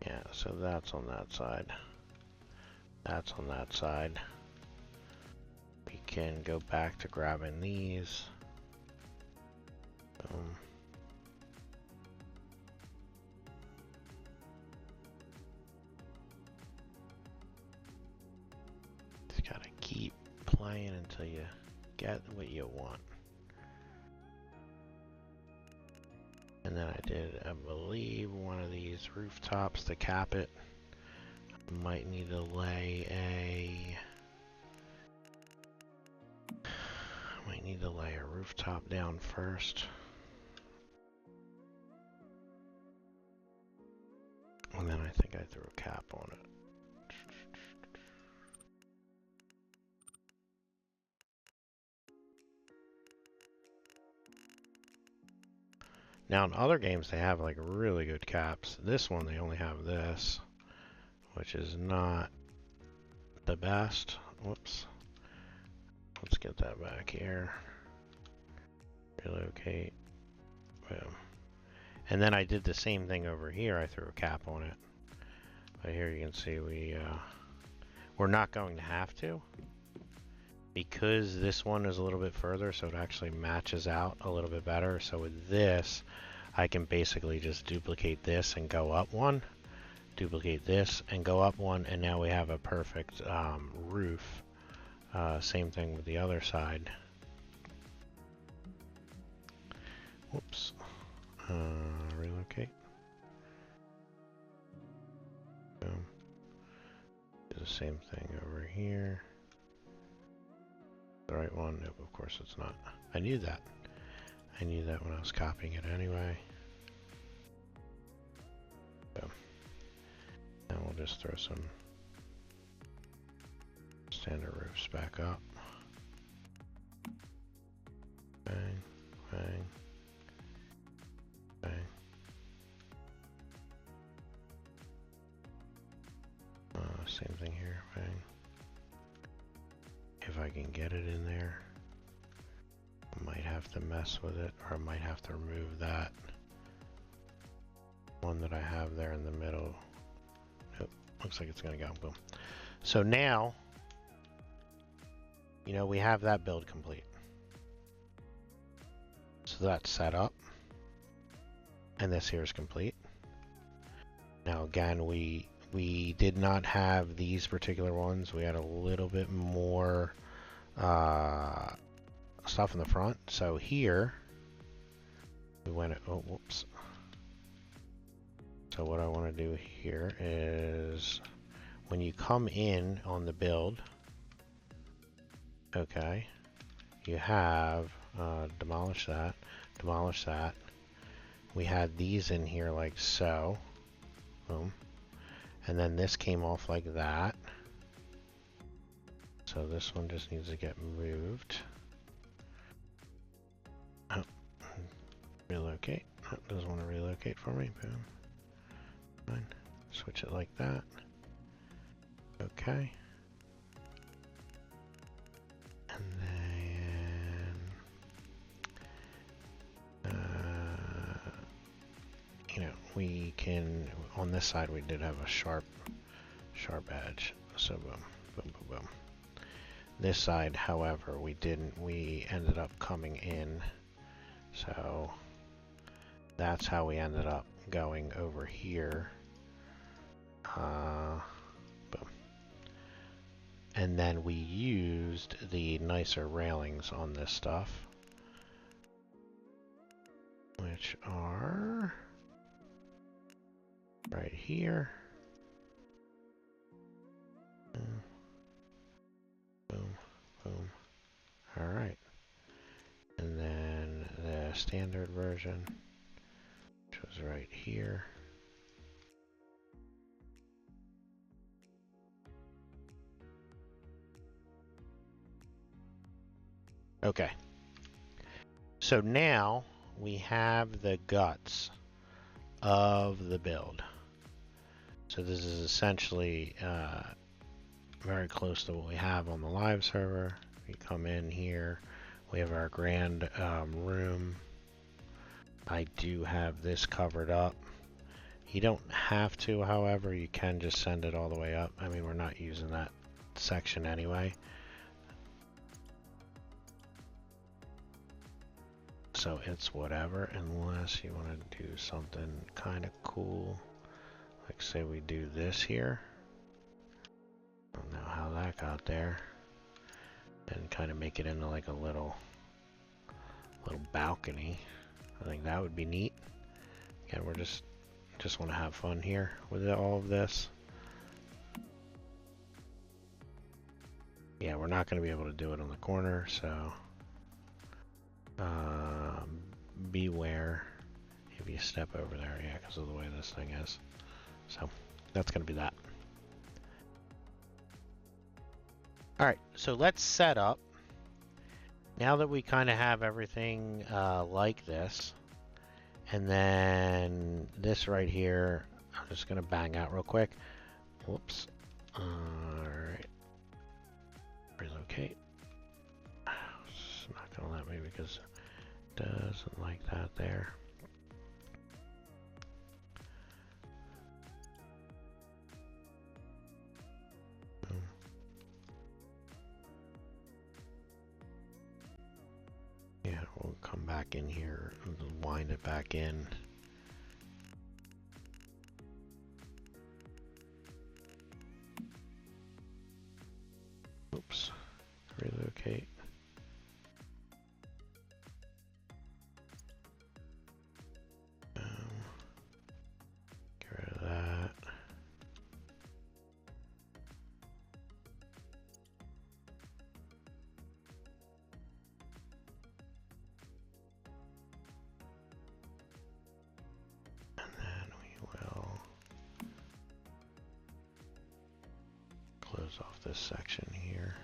Yeah, so that's on that side. That's on that side. We can go back to grabbing these. Just gotta keep playing until you get what you want. And then I did, I believe, one of these rooftops to cap it. I might need to lay a rooftop down first. And then I think I threw a cap on it. Now in other games they have like really good caps. This one they only have this, which is not the best. Whoops. Let's get that back here. Relocate. Boom. And then I did the same thing over here. I threw a cap on it. But here you can see we're not going to have to, because this one is a little bit further, so it actually matches out a little bit better. So with this, I can basically just duplicate this and go up one, duplicate this and go up one, and now we have a perfect roof. Same thing with the other side. Whoops. Relocate. Boom. Do the same thing over here. The right one? Nope, of course it's not. I knew that. I knew that when I was copying it anyway. Boom. And we'll just throw some standard roofs back up. Bang, bang, bang. Same thing here, bang. If I can get it in there, I might have to mess with it, or I might have to remove that one that I have there in the middle. Nope, looks like it's gonna go, boom. So now, you know, we have that build complete. So that's set up, and this here is complete. Now again, we did not have these particular ones. We had a little bit more stuff in the front. So here, we went, oh, whoops. So what I want to do here is, when you come in on the build, okay, you have, demolish that, demolish that. We had these in here like so, boom. And then this came off like that. So this one just needs to get moved. Oh, relocate. Oh, doesn't want to relocate for me. Boom. Fine. Switch it like that. Okay. And then, you know, we can, on this side we did have a sharp edge. So boom, boom, boom, boom. This side, however, we didn't. We ended up coming in. So that's how we ended up going over here. Boom. And then we used the nicer railings on this stuff, which are right here. Boom, boom. All right. And then the standard version, which was right here. Okay. So now we have the guts of the build. So this is essentially very close to what we have on the live server. We come in here, we have our grand room. I do have this covered up. You don't have to, however, you can just send it all the way up. I mean, we're not using that section anyway. So it's whatever, unless you want to do something kind of cool. Like say we do this here. I don't know how that got there. And kind of make it into like a little balcony. I think that would be neat. Again, we're just want to have fun here with all of this. Yeah, we're not going to be able to do it on the corner, so beware if you step over there, yeah, because of the way this thing is. So that's going to be that. Alright, so let's set up. Now that we kind of have everything like this, and then this right here, I'm just going to bang out real quick. Whoops. Alright. Relocate. It's not going to let me because it doesn't like that there. Yeah, we'll come back in here and wind it back in. Oops. Relocate. Get rid of that. And then we will close off this section here.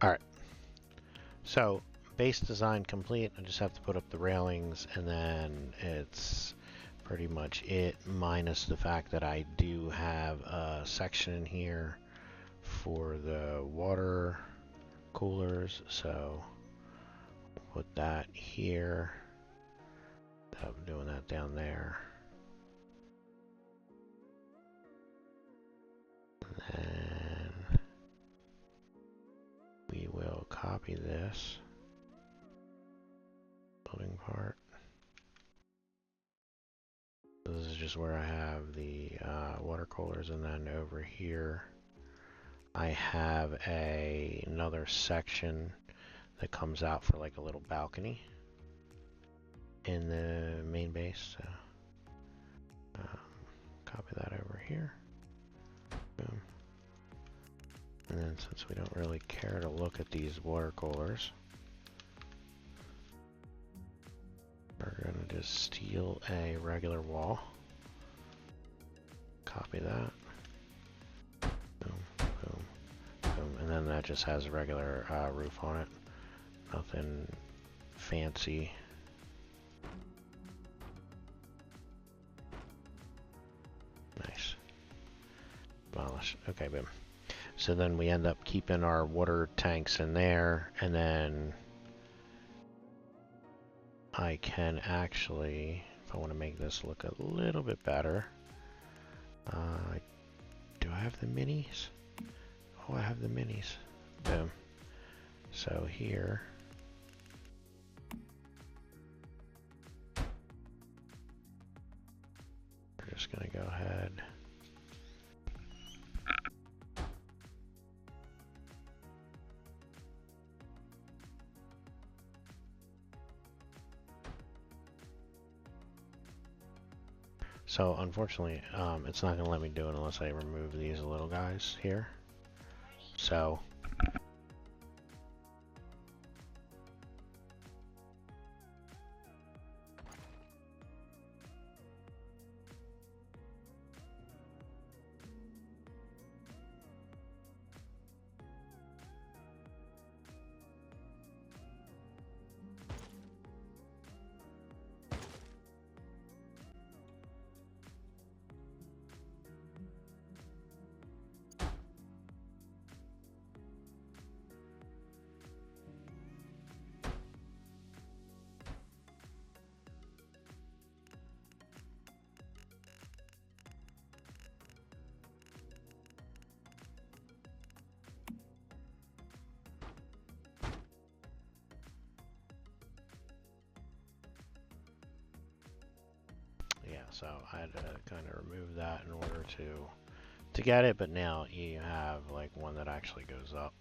Alright, so base design complete. I just have to put up the railings and then it's pretty much it, minus the fact that I do have a section in here for the water coolers, so put that here. I'm doing that down there. And then we will copy this building part. This is just where I have the water coolers, and then over here I have another section that comes out for like a little balcony in the main base. So copy that over here. Boom. And then since we don't really care to look at these water coolers, we're going to just steal a regular wall. Copy that. Boom, boom, boom. And then that just has a regular roof on it. Nothing fancy. Nice. Demolish. Okay, boom. So then we end up keeping our water tanks in there, and then I can actually, if I want to make this look a little bit better, do I have the minis? Oh, I have the minis. Boom. So here, we're just going to go ahead. So unfortunately, it's not going to let me do it unless I remove these little guys here. So So I had to kind of remove that in order to get it, but now you have like one that actually goes up.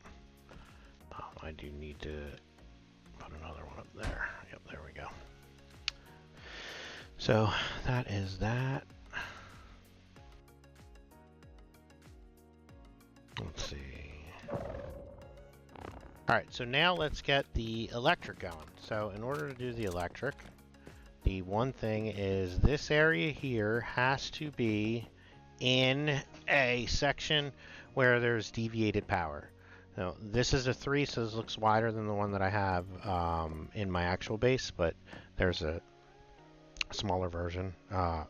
I do need to put another one up there. Yep, there we go. So that is that. Let's see. Alright, so now let's get the electric going. So in order to do the electric, the one thing is this area here has to be in a section where there's deviated power. Now, this is a 3, so this looks wider than the one that I have in my actual base, but there's a smaller version.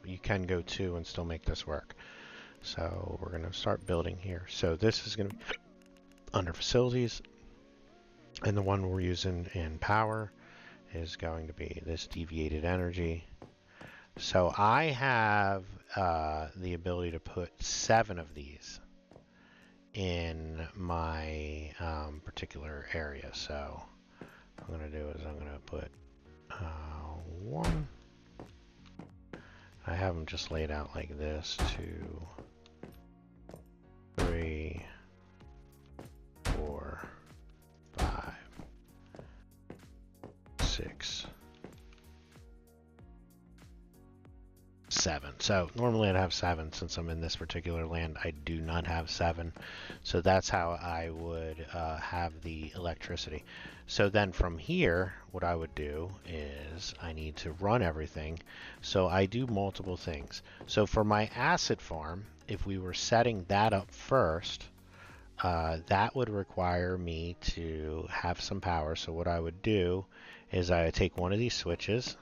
You can go 2 and still make this work. So we're going to start building here. So this is going to be under facilities, and the one we're using in power is going to be this deviated energy. So I have the ability to put 7 of these in my particular area. So what I'm going to do is I'm going to put 1. I have them just laid out like this. 2, 3, 4, 5, 6, 7. So normally I'd have 7. Since I'm in this particular land, I do not have 7. So that's how I would have the electricity. So then from here, what I would do is I need to run everything. So I do multiple things. So for my acid farm, if we were setting that up first, that would require me to have some power. So what I would do is I would take one of these switches,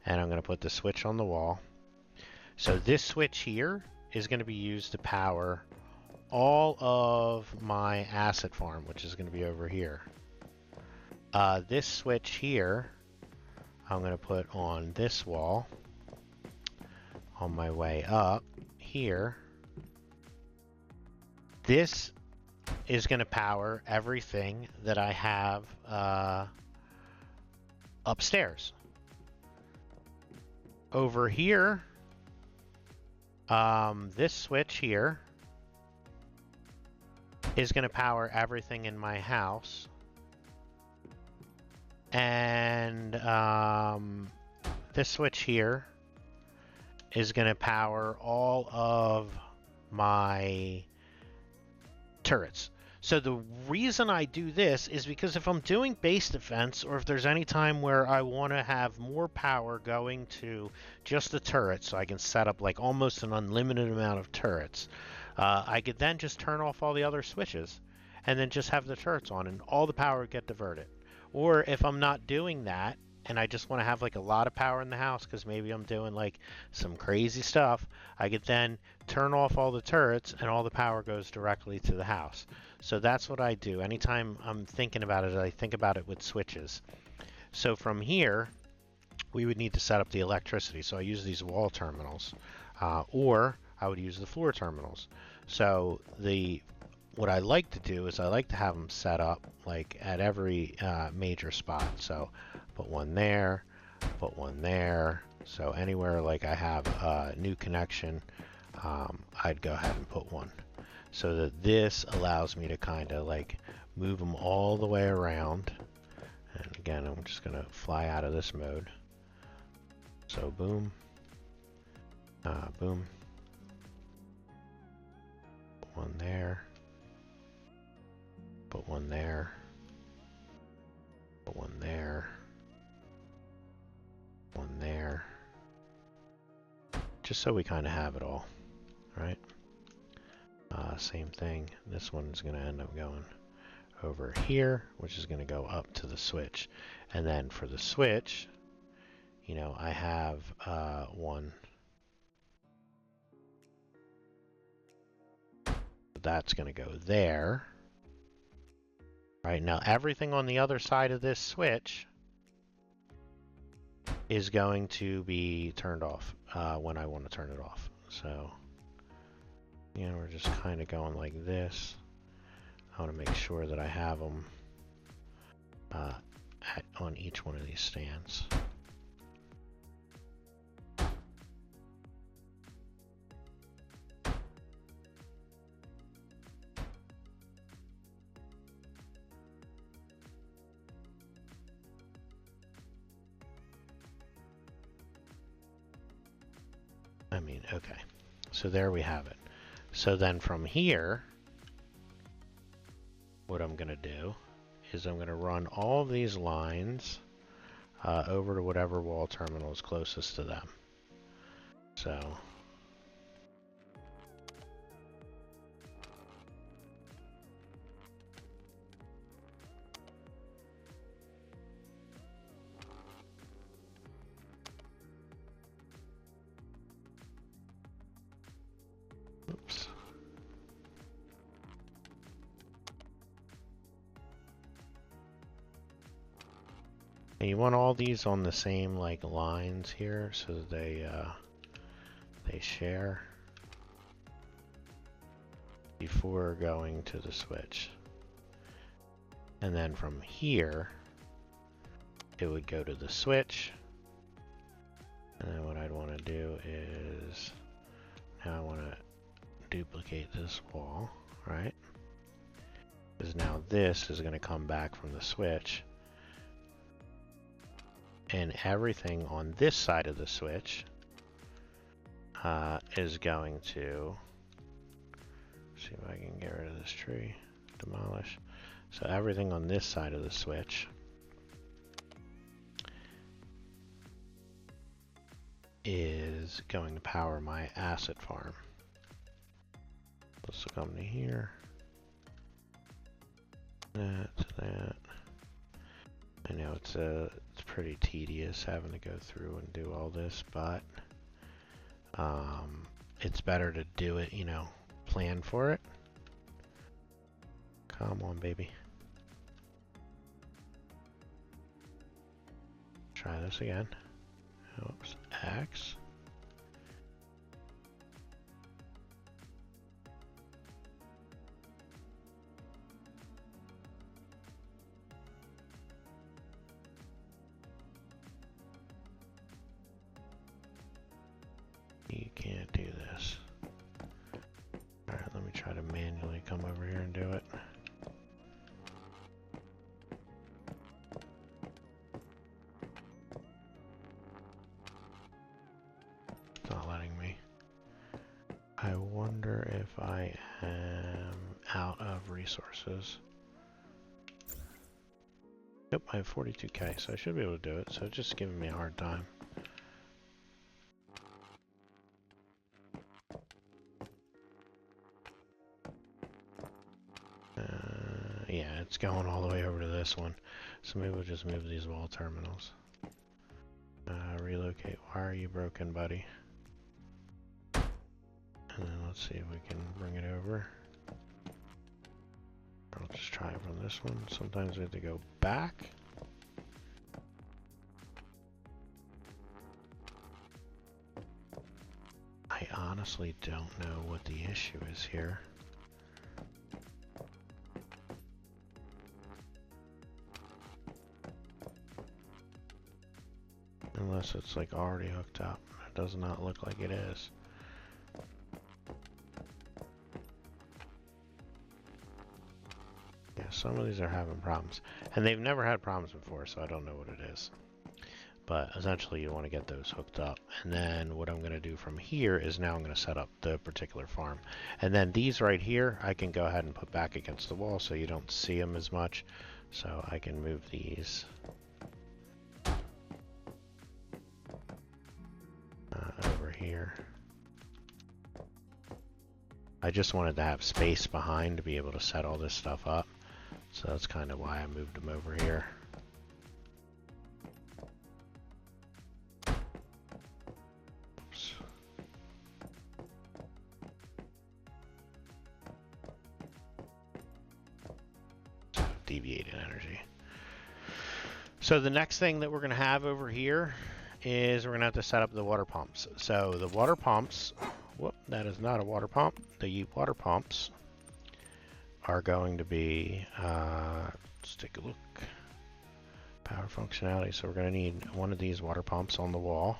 and I'm going to put the switch on the wall. So this switch here is going to be used to power all of my acid farm, which is going to be over here. This switch here, I'm going to put on this wall on my way up here. This is going to power everything that I have upstairs. Over here, this switch here is going to power everything in my house. And this switch here is going to power all of my turrets. So the reason I do this is because if I'm doing base defense, or if there's any time where I want to have more power going to just the turrets, so I can set up like almost an unlimited amount of turrets, I could then just turn off all the other switches and then just have the turrets on, and all the power would get diverted. Or if I'm not doing that and I just want to have like a lot of power in the house because maybe I'm doing like some crazy stuff, I could then turn off all the turrets and all the power goes directly to the house. So that's what I do. Anytime I'm thinking about it, I think about it with switches. So from here, we would need to set up the electricity. So I use these wall terminals, or I would use the floor terminals. So what I like to do is I like to have them set up like at every major spot. So put one there, put one there. So anywhere like I have a new connection, I'd go ahead and put one. So that this allows me to kind of like move them all the way around. And again, I'm just going to fly out of this mode. So boom, boom, put one there. Put one there, put one there, one there, just so we kind of have it all, right? Same thing, this one's going to end up going over here, which is going to go up to the switch. And then for the switch, you know, I have one. That's going to go there. Right, now everything on the other side of this switch is going to be turned off when I want to turn it off. So, you know, we're just kind of going like this. I want to make sure that I have them on each one of these stands. I mean, okay. So there we have it. So then from here, what I'm going to do is I'm going to run all of these lines over to whatever wall terminal is closest to them. So oops. And you want all these on the same like lines here so that they share before going to the switch. And then from here, it would go to the switch. And then what I'd want to do is, now I want to duplicate this wall, right? Because now this is going to come back from the switch. And everything on this side of the switch is going to, see if I can get rid of this tree, demolish. So everything on this side of the switch is going to power my asset farm. This will come to here, that to that. I know it's pretty tedious having to go through and do all this, but it's better to do it, you know, plan for it. Come on, baby. Try this again. Oops, X. You can't do this. Alright, let me try to manually come over here and do it. It's not letting me. I wonder if I am out of resources. Yep, I have 42k, so I should be able to do it, so it's just giving me a hard time. Yeah, it's going all the way over to this one. So maybe we'll just move these wall terminals. Relocate. Why are you broken, buddy? And then let's see if we can bring it over. I'll just try it from this one. Sometimes we have to go back. I honestly don't know what the issue is here. Unless it's like already hooked up. It does not look like it is. Yeah, some of these are having problems. And they've never had problems before, so I don't know what it is. But essentially you want to get those hooked up. And then what I'm going to do from here is now I'm going to set up the particular farm. And then these right here, I can go ahead and put back against the wall so you don't see them as much. So I can move these over here. I just wanted to have space behind to be able to set all this stuff up. So that's kind of why I moved them over here. Oops. So deviated energy. So the next thing that we're going to have over here is we're going to have to set up the water pumps. So the water pumps, whoop, that is not a water pump. The water pumps are going to be, let's take a look, power functionality. So we're going to need one of these water pumps on the wall.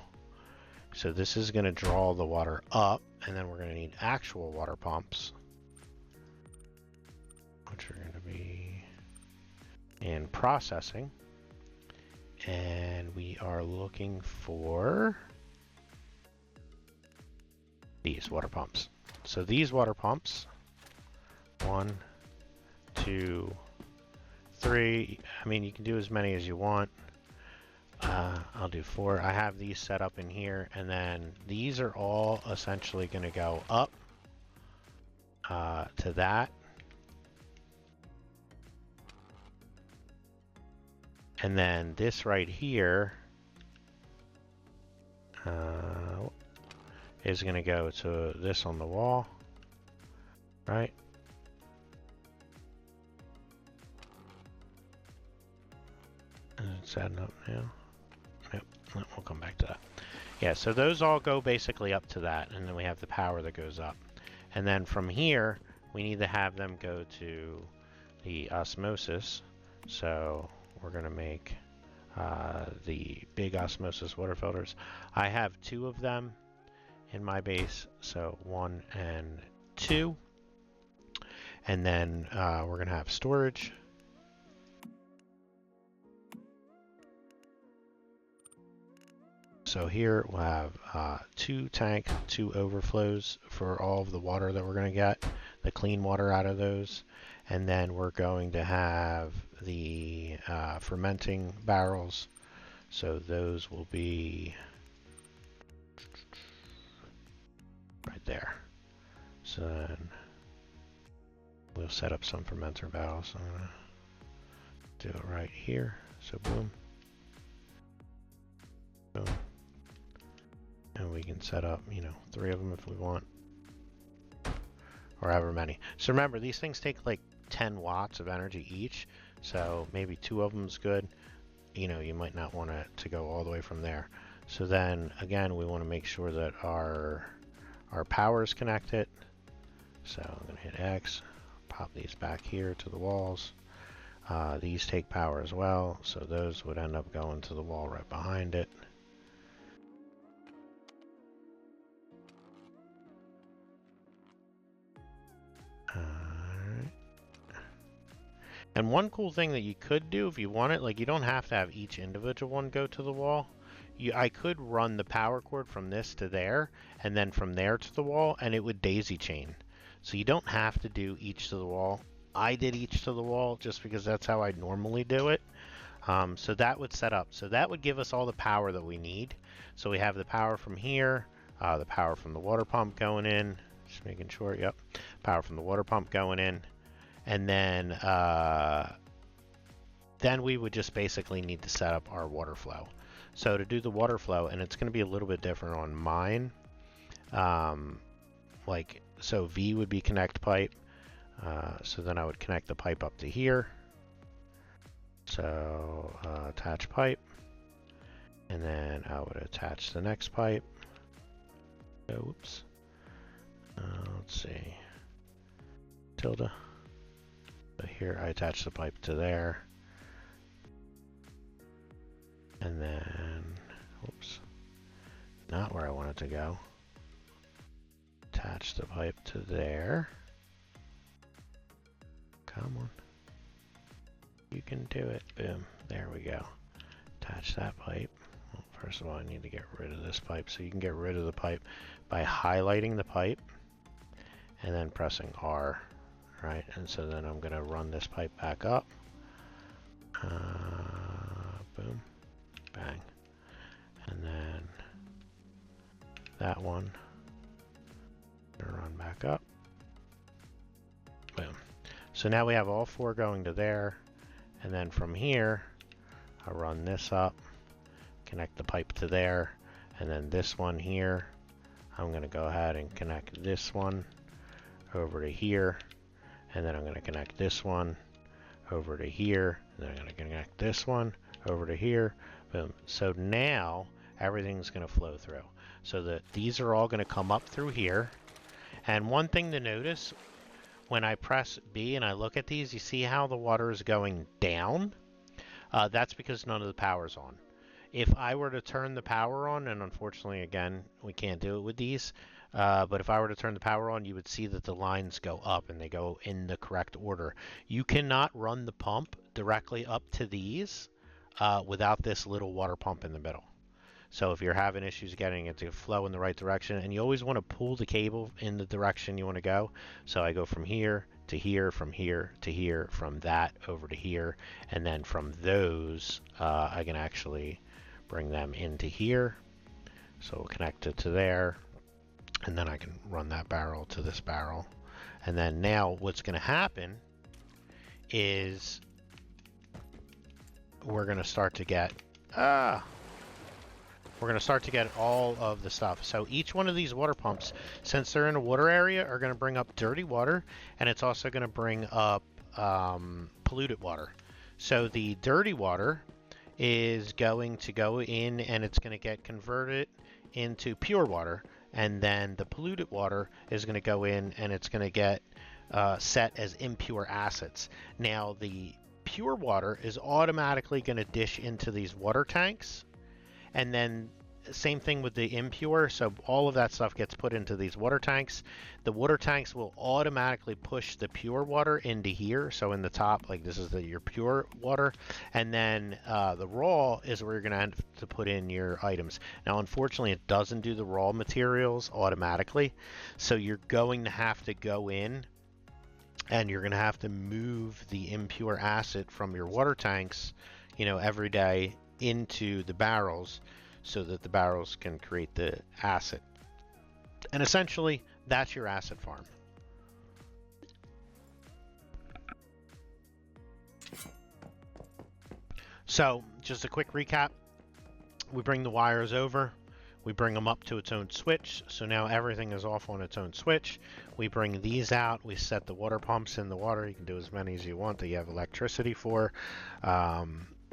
So this is going to draw the water up, and then we're going to need actual water pumps, which are going to be in processing. And we are looking for these water pumps. So these water pumps, 1, 2, 3. I mean, you can do as many as you want. I'll do 4. I have these set up in here, and then these are all essentially going to go up to that. And then this right here is going to go to this on the wall, right? It's adding up now. Yep, we'll come back to that. Yeah, so those all go basically up to that, and then we have the power that goes up. And then from here, we need to have them go to the osmosis. So we're going to make the big osmosis water filters. I have 2 of them in my base, so 1 and 2. And then we're going to have storage. So here we'll have 2 tank, 2 overflows for all of the water that we're going to get, the clean water out of those. And then we're going to have the fermenting barrels. So those will be right there. So then we'll set up some fermenter barrels. I'm going to do it right here. So boom. Boom. And we can set up, 3 of them if we want. Or however many. So remember, these things take like 10 watts of energy each. So maybe 2 of them is good. You might not want to go all the way from there. So then, again, we want to make sure that our power is connected. So I'm going to hit X. Pop these back here to the walls. These take power as well. So those would end up going to the wall right behind it. And one cool thing that you could do if you want it, like you don't have to have each individual one go to the wall. I could run the power cord from this to there, and then from there to the wall, and it would daisy chain. So you don't have to do each to the wall. I did each to the wall just because that's how I normally do it. So that would set up. So that would give us all the power that we need. So we have the power from here, the power from the water pump going in. Just making sure, yep. Power from the water pump going in. And then we would just basically need to set up our water flow. So to do the water flow, and it's going to be a little bit different on mine. So V would be connect pipe. So then I would connect the pipe up to here. So attach pipe. And then I would attach the next pipe. Oops. Let's see. Tilde. So here I attach the pipe to there. And then, oops, not where I want it to go. Attach the pipe to there. Come on. You can do it. Boom. There we go. Attach that pipe. Well, first of all, I need to get rid of this pipe. So you can get rid of the pipe by highlighting the pipe and then pressing R. Right, and so then I'm going to run this pipe back up. Boom. Bang. And then that one. Gonna run back up. Boom. So now we have all 4 going to there. And then from here, I run this up, connect the pipe to there, and then this one here, I'm going to go ahead and connect this one over to here. And then I'm going to connect this one over to here. And then I'm going to connect this one over to here. Boom. So now everything's going to flow through. So that these are all going to come up through here. And one thing to notice, when I press B and I look at these, you see how the water is going down? That's because none of the power's on. If I were to turn the power on, and unfortunately, again, we can't do it with these, but if I were to turn the power on, you would see that the lines go up and they go in the correct order. You cannot run the pump directly up to these without this little water pump in the middle. So if you're having issues getting it to flow in the right direction, and you always want to pull the cable in the direction you want to go. So I go from here to here, from here to here, from that over to here, and then from those, I can actually bring them into here. So we'll connect it to there, and then I can run that barrel to this barrel. And then now what's going to happen is we're going to start to get all of the stuff. So each one of these water pumps, since they're in a water area, are going to bring up dirty water, and it's also going to bring up polluted water. So the dirty water is going to go in, and it's going to get converted into pure water, and then the polluted water is going to go in, and it's going to get set as impure acids. Now the pure water is automatically going to dish into these water tanks, and then same thing with the impure. So all of that stuff gets put into these water tanks. The water tanks will automatically push the pure water into here. So in the top, like this is your pure water, and then the raw is where you're going to have to put in your items. Now unfortunately it doesn't do the raw materials automatically, so you're going to have to go in and you're going to have to move the impure acid from your water tanks, every day into the barrels, so that the barrels can create the acid. And essentially, that's your acid farm. So, just a quick recap. We bring the wires over. We bring them up to its own switch. So now everything is off on its own switch. We bring these out. We set the water pumps in the water. You can do as many as you want that you have electricity for.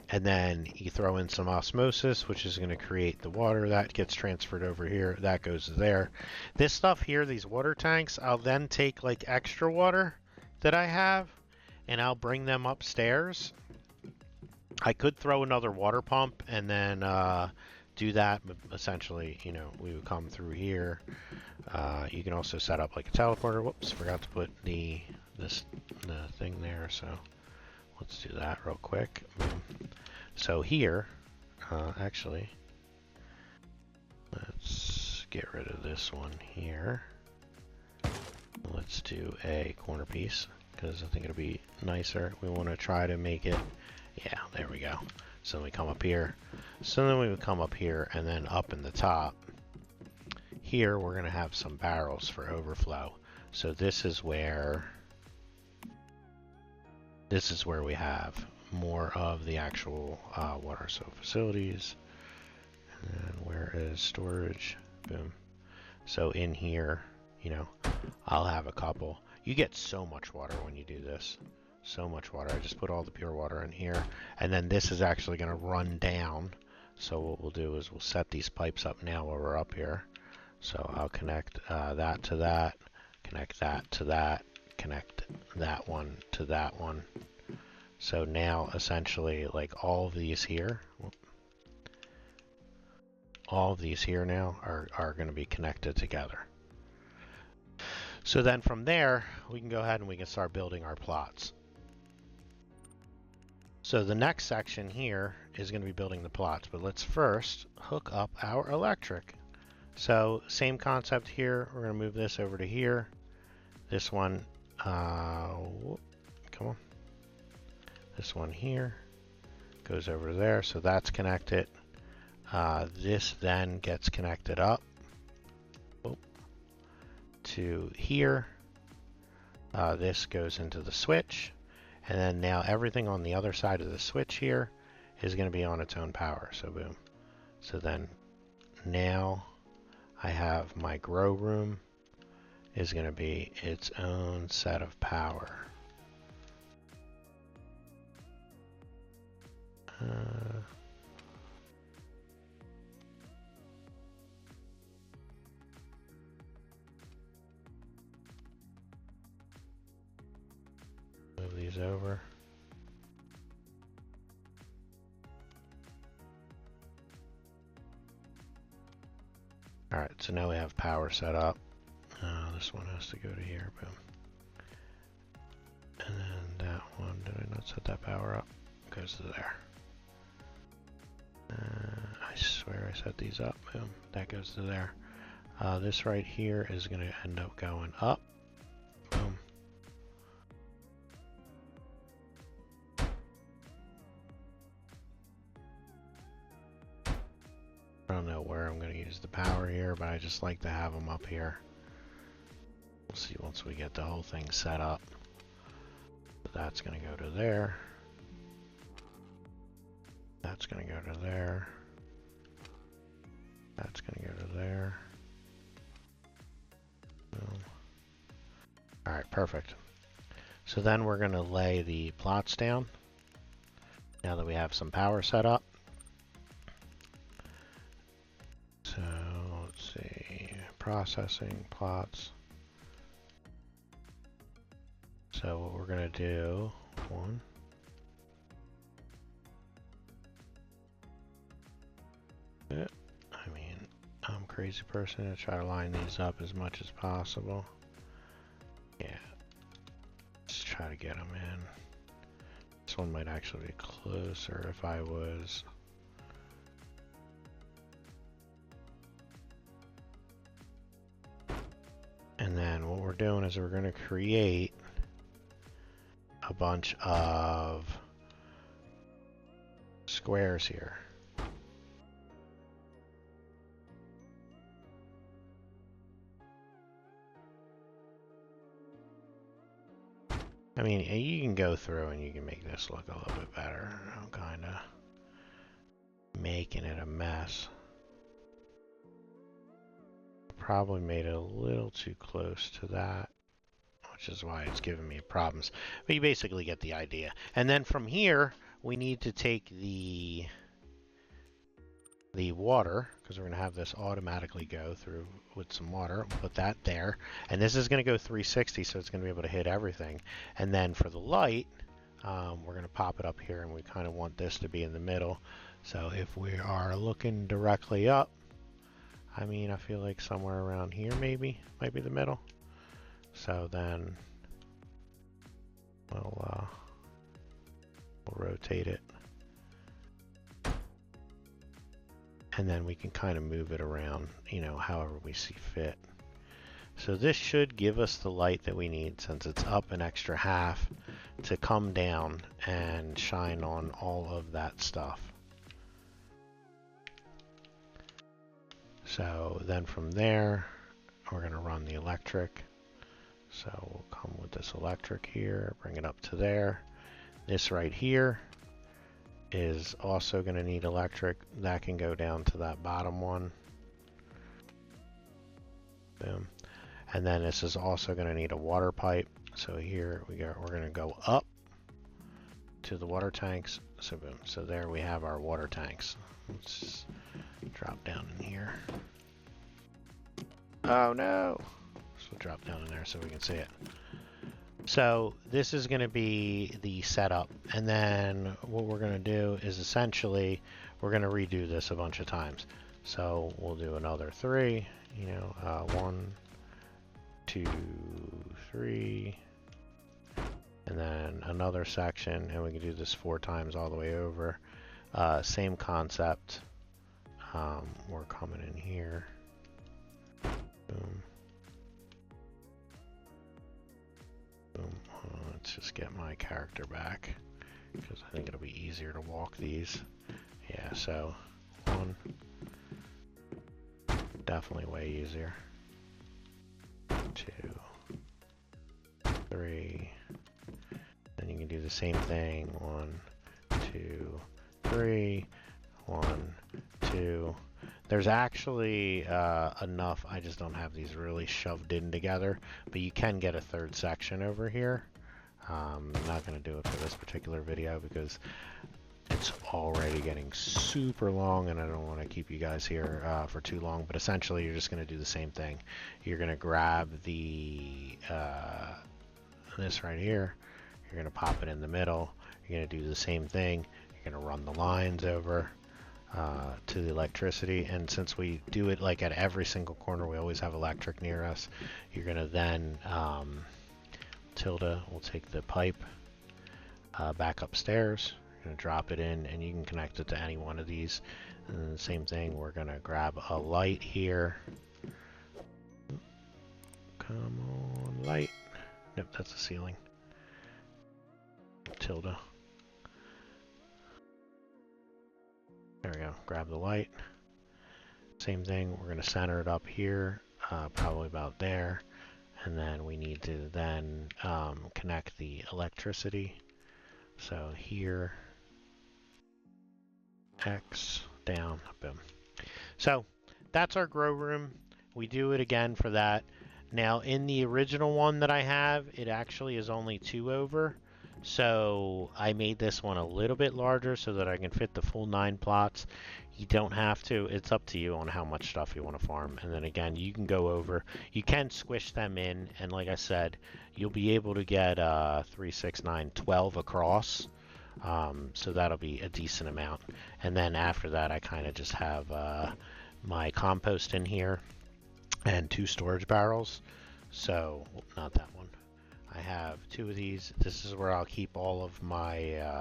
And then you throw in some osmosis, which is going to create the water. That gets transferred over here. That goes there. This stuff here, these water tanks, I'll then take like extra water that I have, and I'll bring them upstairs. I could throw another water pump and then do that, but essentially, we would come through here. You can also set up like a teleporter. Whoops, forgot to put the thing there, so let's do that real quick. So here, actually, let's get rid of this one here. Let's do a corner piece, because I think it'll be nicer. We want to try to make it, yeah, there we go. So we come up here. So then we would come up here, and then up in the top, here we're going to have some barrels for overflow. So this is where we have more of the actual water. So facilities, and where is storage? Boom. So in here, I'll have a couple. You get so much water when you do this. So much water. I just put all the pure water in here, and then this is actually going to run down. So what we'll do is we'll set these pipes up now while we're up here. So I'll connect that to that, connect that to that, connect that one to that one. So now essentially like all of these here now are going to be connected together. So then from there we can go ahead and we can start building our plots. So the next section here is going to be building the plots, but let's first hook up our electric. So same concept here. We're going to move this over to here. This one, come on. This one here goes over there, so that's connected. This then gets connected up to here. This goes into the switch, and then now everything on the other side of the switch here is going to be on its own power. So boom. So then now I have my grow room is going to be its own set of power. Move these over. Alright, so now we have power set up. This one has to go to here, boom. And then that one, did I not set that power up? Goes to there. I swear where I set these up. Boom, that goes to there. This right here is going to end up going up. Boom. I don't know where I'm going to use the power here, but I just like to have them up here. We'll see once we get the whole thing set up. So that's going to go to there. That's going to go to there. That's going to go to there. Boom. All right, perfect. So then we're going to lay the plots down. Now that we have some power set up. So let's see, processing plots. So what we're going to do, one. I mean, I'm a crazy person to try to line these up as much as possible. Yeah, just try to get them in. This one might actually be closer if I was. And then what we're doing is we're going to create a bunch of squares here. I mean, you can go through and you can make this look a little bit better. I'm kind of making it a mess. Probably made it a little too close to that, which is why it's giving me problems. But you basically get the idea. And then from here, we need to take the water, because we're going to have this automatically go through with some water. We'll put that there. And this is going to go 360, so it's going to be able to hit everything. And then for the light, we're going to pop it up here, and we kind of want this to be in the middle. So if we are looking directly up, I mean, I feel like somewhere around here maybe might be the middle. So then we'll rotate it. And then we can kind of move it around, you know, however we see fit. So this should give us the light that we need, since it's up an extra half, to come down and shine on all of that stuff. So then from there, we're going to run the electric. So we'll come with this electric here, bring it up to there. This right here is also going to need electric. That can go down to that bottom one. Boom. And then this is also going to need a water pipe. So here we're going to go up to the water tanks. So boom. So there we have our water tanks. Let's drop down in here. Oh no! So we'll drop down in there so we can see it. So this is going to be the setup, and then what we're going to do is essentially we're going to redo this a bunch of times. So we'll do another 3, you know, 1, 2, 3, and then another section, and we can do this 4 times all the way over. Same concept. We're coming in here. Boom. Boom. Let's just get my character back, because I think it'll be easier to walk these. Yeah, so 1. Definitely way easier. 2, 3. Then you can do the same thing. 1, 2, 3. 1, 2. There's actually enough. I just don't have these really shoved in together, but you can get a 3rd section over here. I'm not going to do it for this particular video because it's already getting super long, and I don't want to keep you guys here for too long. But essentially, you're just going to do the same thing. You're going to grab the this right here. You're going to pop it in the middle. You're going to do the same thing. You're going to run the lines over to the electricity, and since we do it like at every single corner, we always have electric near us. You're going to then tilde will take the pipe back upstairs. You're going to drop it in, and you can connect it to any one of these. And then the same thing, we're going to grab a light here. Come on, light. Nope, that's the ceiling. Tilde. There we go. Grab the light. Same thing, we're going to center it up here, probably about there. And then we need to then connect the electricity. So here, X, down, boom. So that's our grow room. We do it again for that. Now in the original one that I have, it actually is only 2 over. So I made this one a little bit larger so that I can fit the full 9 plots. You don't have to. It's up to you on how much stuff you want to farm. And then again, you can go over. You can squish them in. And like I said, you'll be able to get 3, 6, 9, 12 across. So that'll be a decent amount. And then after that, I kind of just have my compost in here and 2 storage barrels. So, not that one. I have 2 of these. This is where I'll keep all of my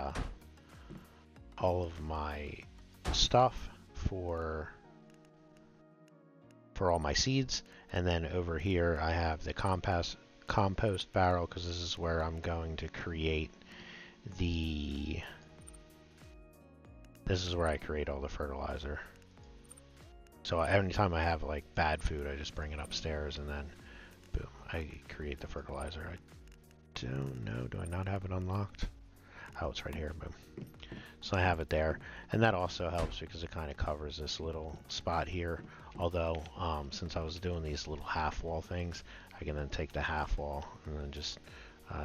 stuff for all my seeds. And then over here I have the compost barrel, because this is where I'm going to create this is where I create all the fertilizer. So anytime I have like bad food, I just bring it upstairs and then boom, I create the fertilizer. I don't know, do I not have it unlocked? Oh, it's right here, boom. So I have it there, and that also helps because it kind of covers this little spot here. Although, since I was doing these little half wall things, I can then take the half wall and then just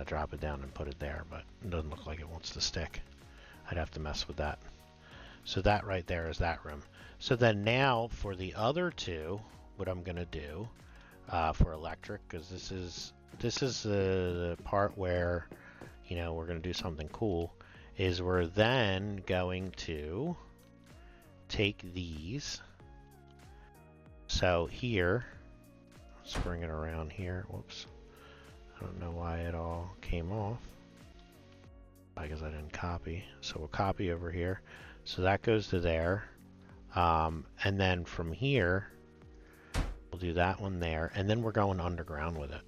drop it down and put it there, but it doesn't look like it wants to stick. I'd have to mess with that. So that right there is that room. So then now for the other 2, what I'm gonna do for electric, because this is the part where, you know, we're gonna do something cool, is we're then going to take these. So here, let's bring it around here. Whoops. I don't know why it all came off. I guess I didn't copy. So we'll copy over here. So that goes to there. And then from here, we'll do that one there. And then we're going underground with it.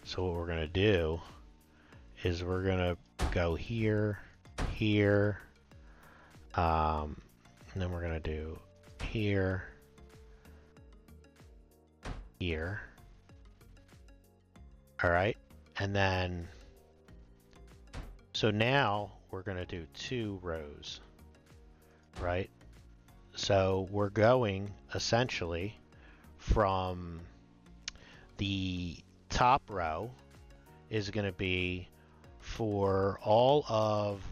So what we're going to do is we're going to go here, here, and then we're going to do here, here. All right. And then, so now we're going to do 2 rows, right? So we're going essentially from the top row is going to be for all of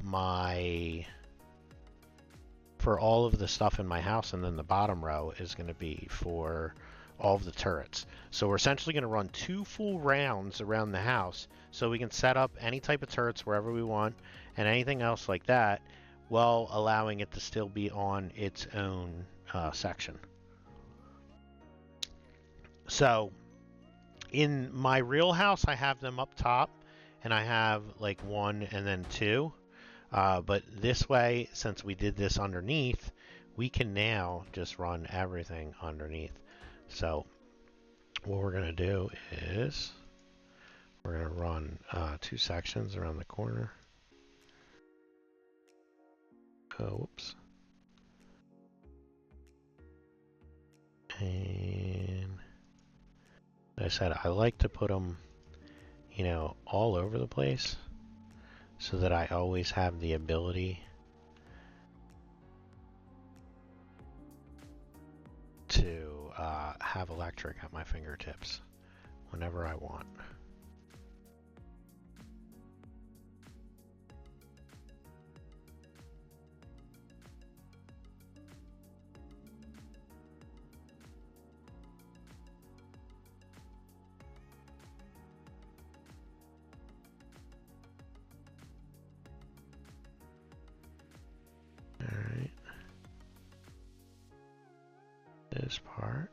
the stuff in my house, and then the bottom row is going to be for all of the turrets. So we're essentially going to run 2 full rounds around the house so we can set up any type of turrets wherever we want and anything else like that, while allowing it to still be on its own section. So in my real house, I have them up top, and I have like 1 and then 2. But this way, since we did this underneath, we can now just run everything underneath. So what we're going to do is we're going to run 2 sections around the corner. Whoops. And like I said, I like to put them, you know, all over the place so that I always have the ability to have electric at my fingertips whenever I want. Alright. This part.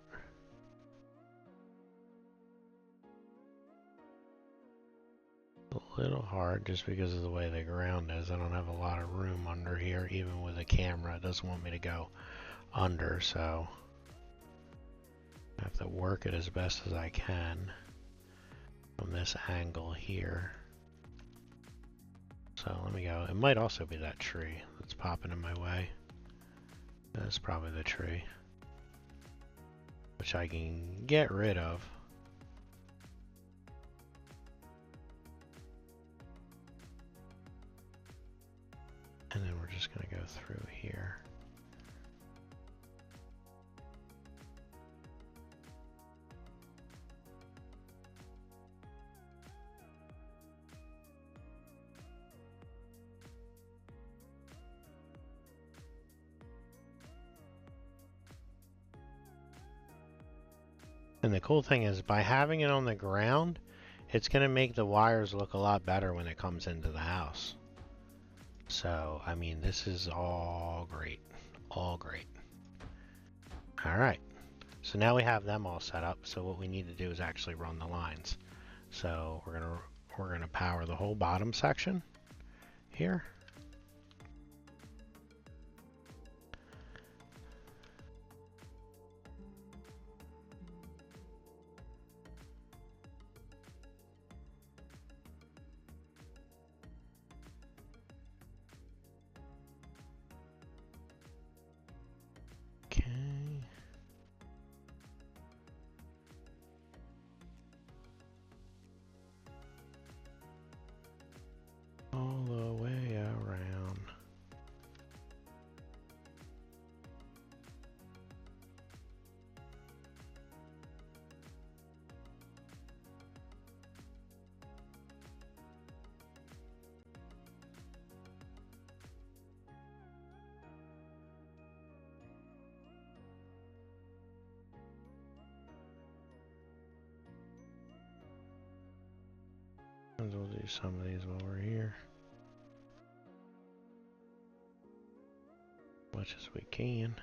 little hard just because of the way the ground is. I don't have a lot of room under here, even with a camera. It doesn't want me to go under, so I have to work it as best as I can from this angle here. So let me go. It might also be that tree that's popping in my way. That's probably the tree, which I can get rid of. And then we're just going to go through here. And the cool thing is, by having it on the ground, it's going to make the wires look a lot better when it comes into the house. So, I mean, this is all great. All great. Alright. So now we have them all set up. So what we need to do is actually run the lines. So we're gonna power the whole bottom section here. All the way around. And we'll do some of these while we're here. Much as we can.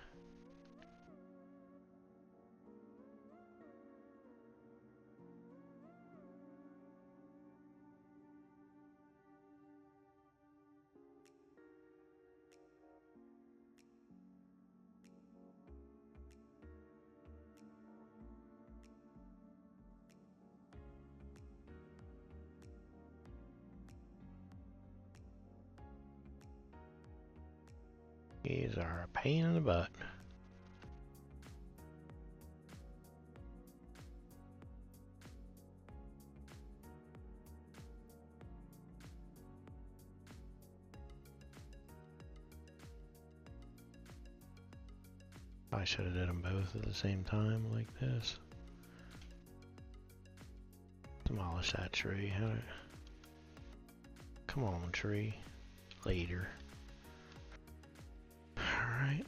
These are a pain in the butt. I should have did them both at the same time like this. Demolish that tree. Come on, tree. Later. Alright.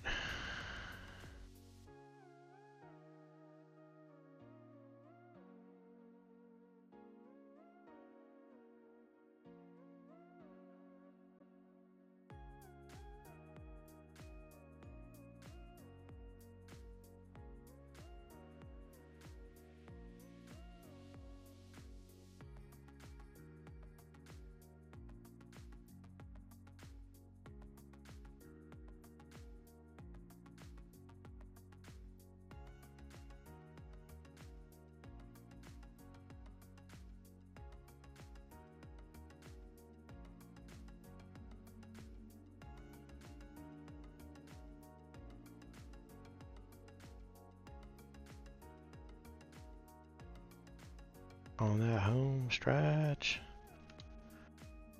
On that home stretch.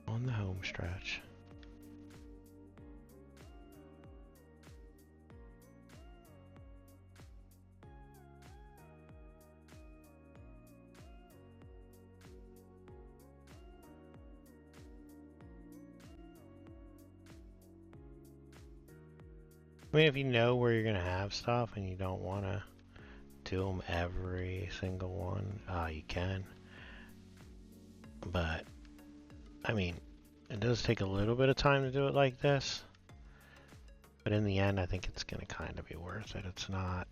On the home stretch. I mean, if you know where you're going to have stuff and you don't want to do them every single one, you can. But, I mean, it does take a little bit of time to do it like this. But in the end, I think it's going to kind of be worth it. It's not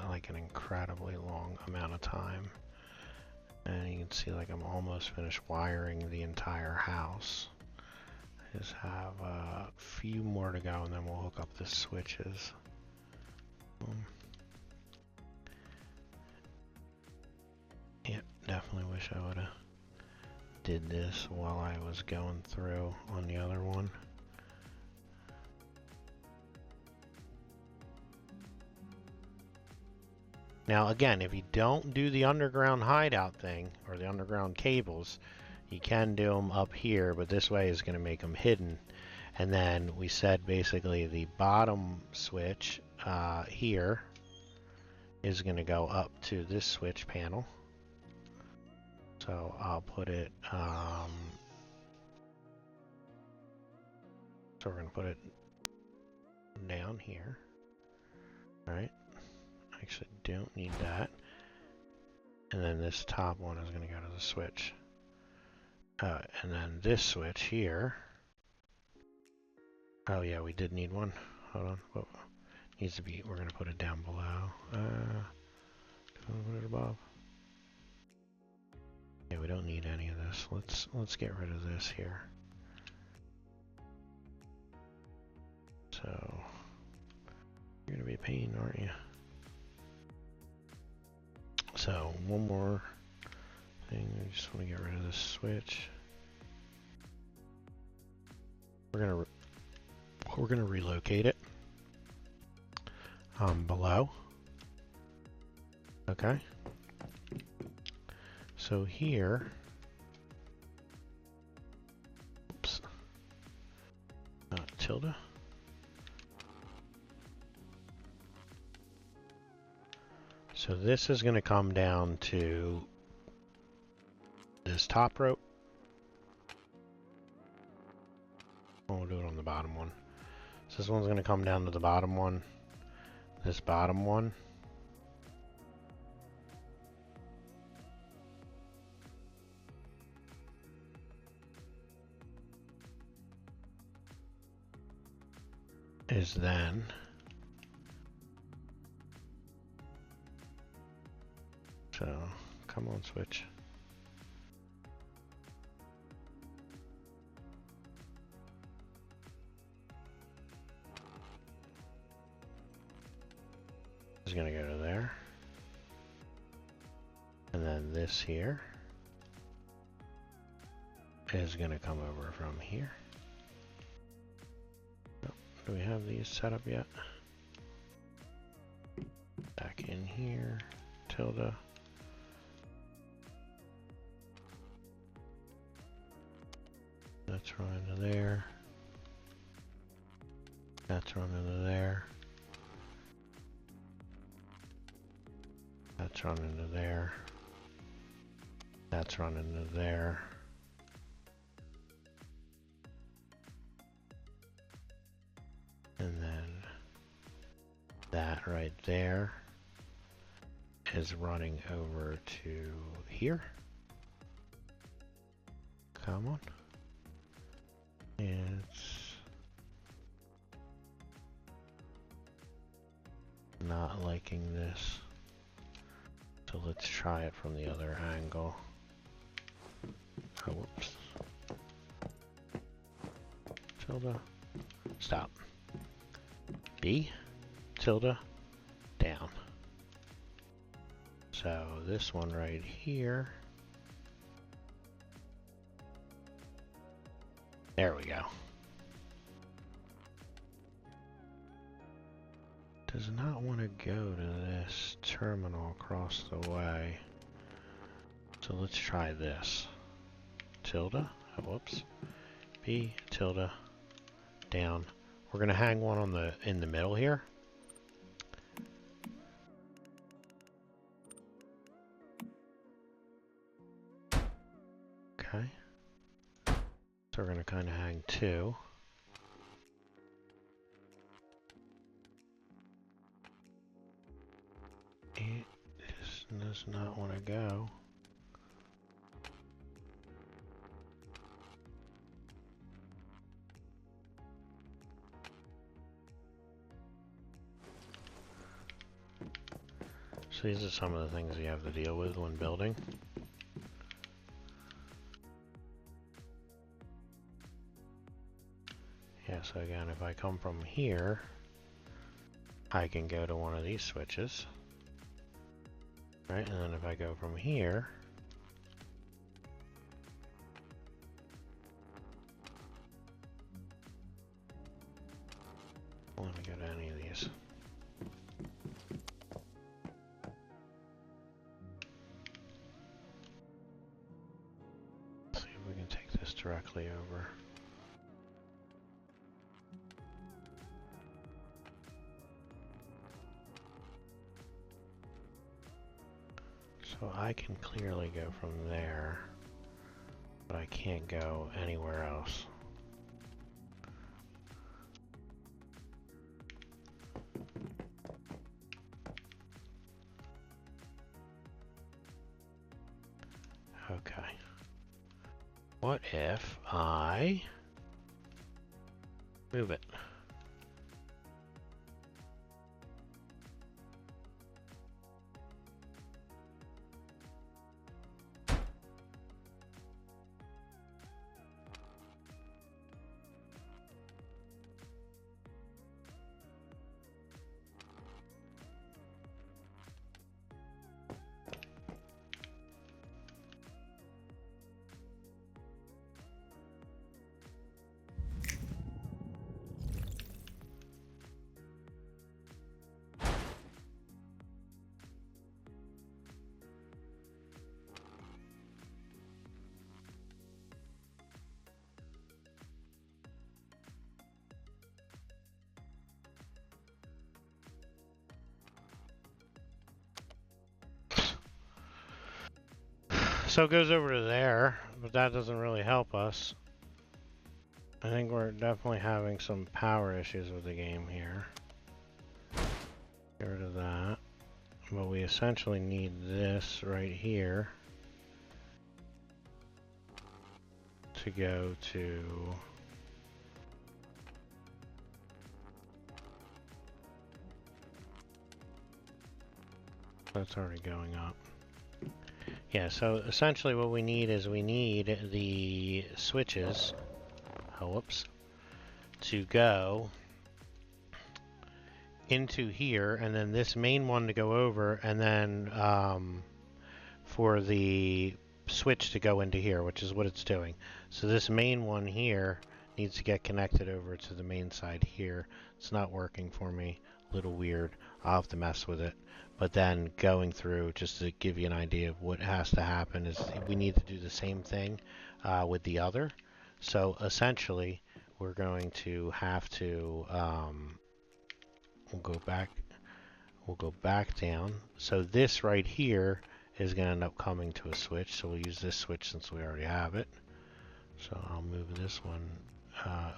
like an incredibly long amount of time. And you can see like I'm almost finished wiring the entire house. I just have a few more to go and then we'll hook up the switches. Yep, definitely wish I would have did this while I was going through on the other one. Now again, if you don't do the underground hideout thing, or the underground cables, you can do them up here, but this way is going to make them hidden. And then we said basically the bottom switch here is going to go up to this switch panel. So I'll put it, so we're going to put it down here. All right. Actually don't need that. And then this top one is going to go to the switch. And then this switch here. Oh yeah, we did need one. Hold on. What needs to be? We're going to put it down below. Put it above. Yeah, we don't need any of this. Let's get rid of this here. So you're going to be a pain, aren't you? So one more thing. I just want to get rid of this switch. We're gonna relocate it below. Okay. So here, oops, tilde. So this is going to come down to this top rope. We'll do it on the bottom one. So this one's going to come down to the bottom one. This bottom one. Is then so come on, switch. Is going to go to there. And then this here is going to come over from here. Oh, do we have these set up yet? Back in here, tilde. That's run into there. That's run into there. That's run into there. That's run into there. And then that right there is running over to here. Come on. It's not liking this. So let's try it from the other angle. Oh, whoops. Tilde. Stop. B. Tilde. Down. So this one right here. There we go. Does not want to go to this terminal across the way. So let's try this. Tilde. Oh, whoops. B. Tilde. Down. We're going to hang one on in the middle here. Okay. So we're going to kind of hang two. It just does not want to go. So these are some of the things you have to deal with when building. Yeah, so again, if I come from here, I can go to one of these switches. Right, and then if I go from here, let me go to any of these. Let's see if we can take this directly over. So I can clearly go from there, but I can't go anywhere else. Okay. What if I move it? So it goes over to there, but that doesn't really help us. I think we're definitely having some power issues with the game here. Get rid of that. But we essentially need this right here to go to that's already going up. Yeah, so essentially what we need is we need the switches, to go into here, and then this main one to go over, and then for the switch to go into here, which is what it's doing. So this main one here needs to get connected over to the main side here. It's not working for me. A little weird. I'll have to mess with it. But then going through, just to give you an idea of what has to happen, is we need to do the same thing with the other. So essentially, we're going to have to we'll go back down. So this right here is going to end up coming to a switch. So we'll use this switch since we already have it. So I'll move this one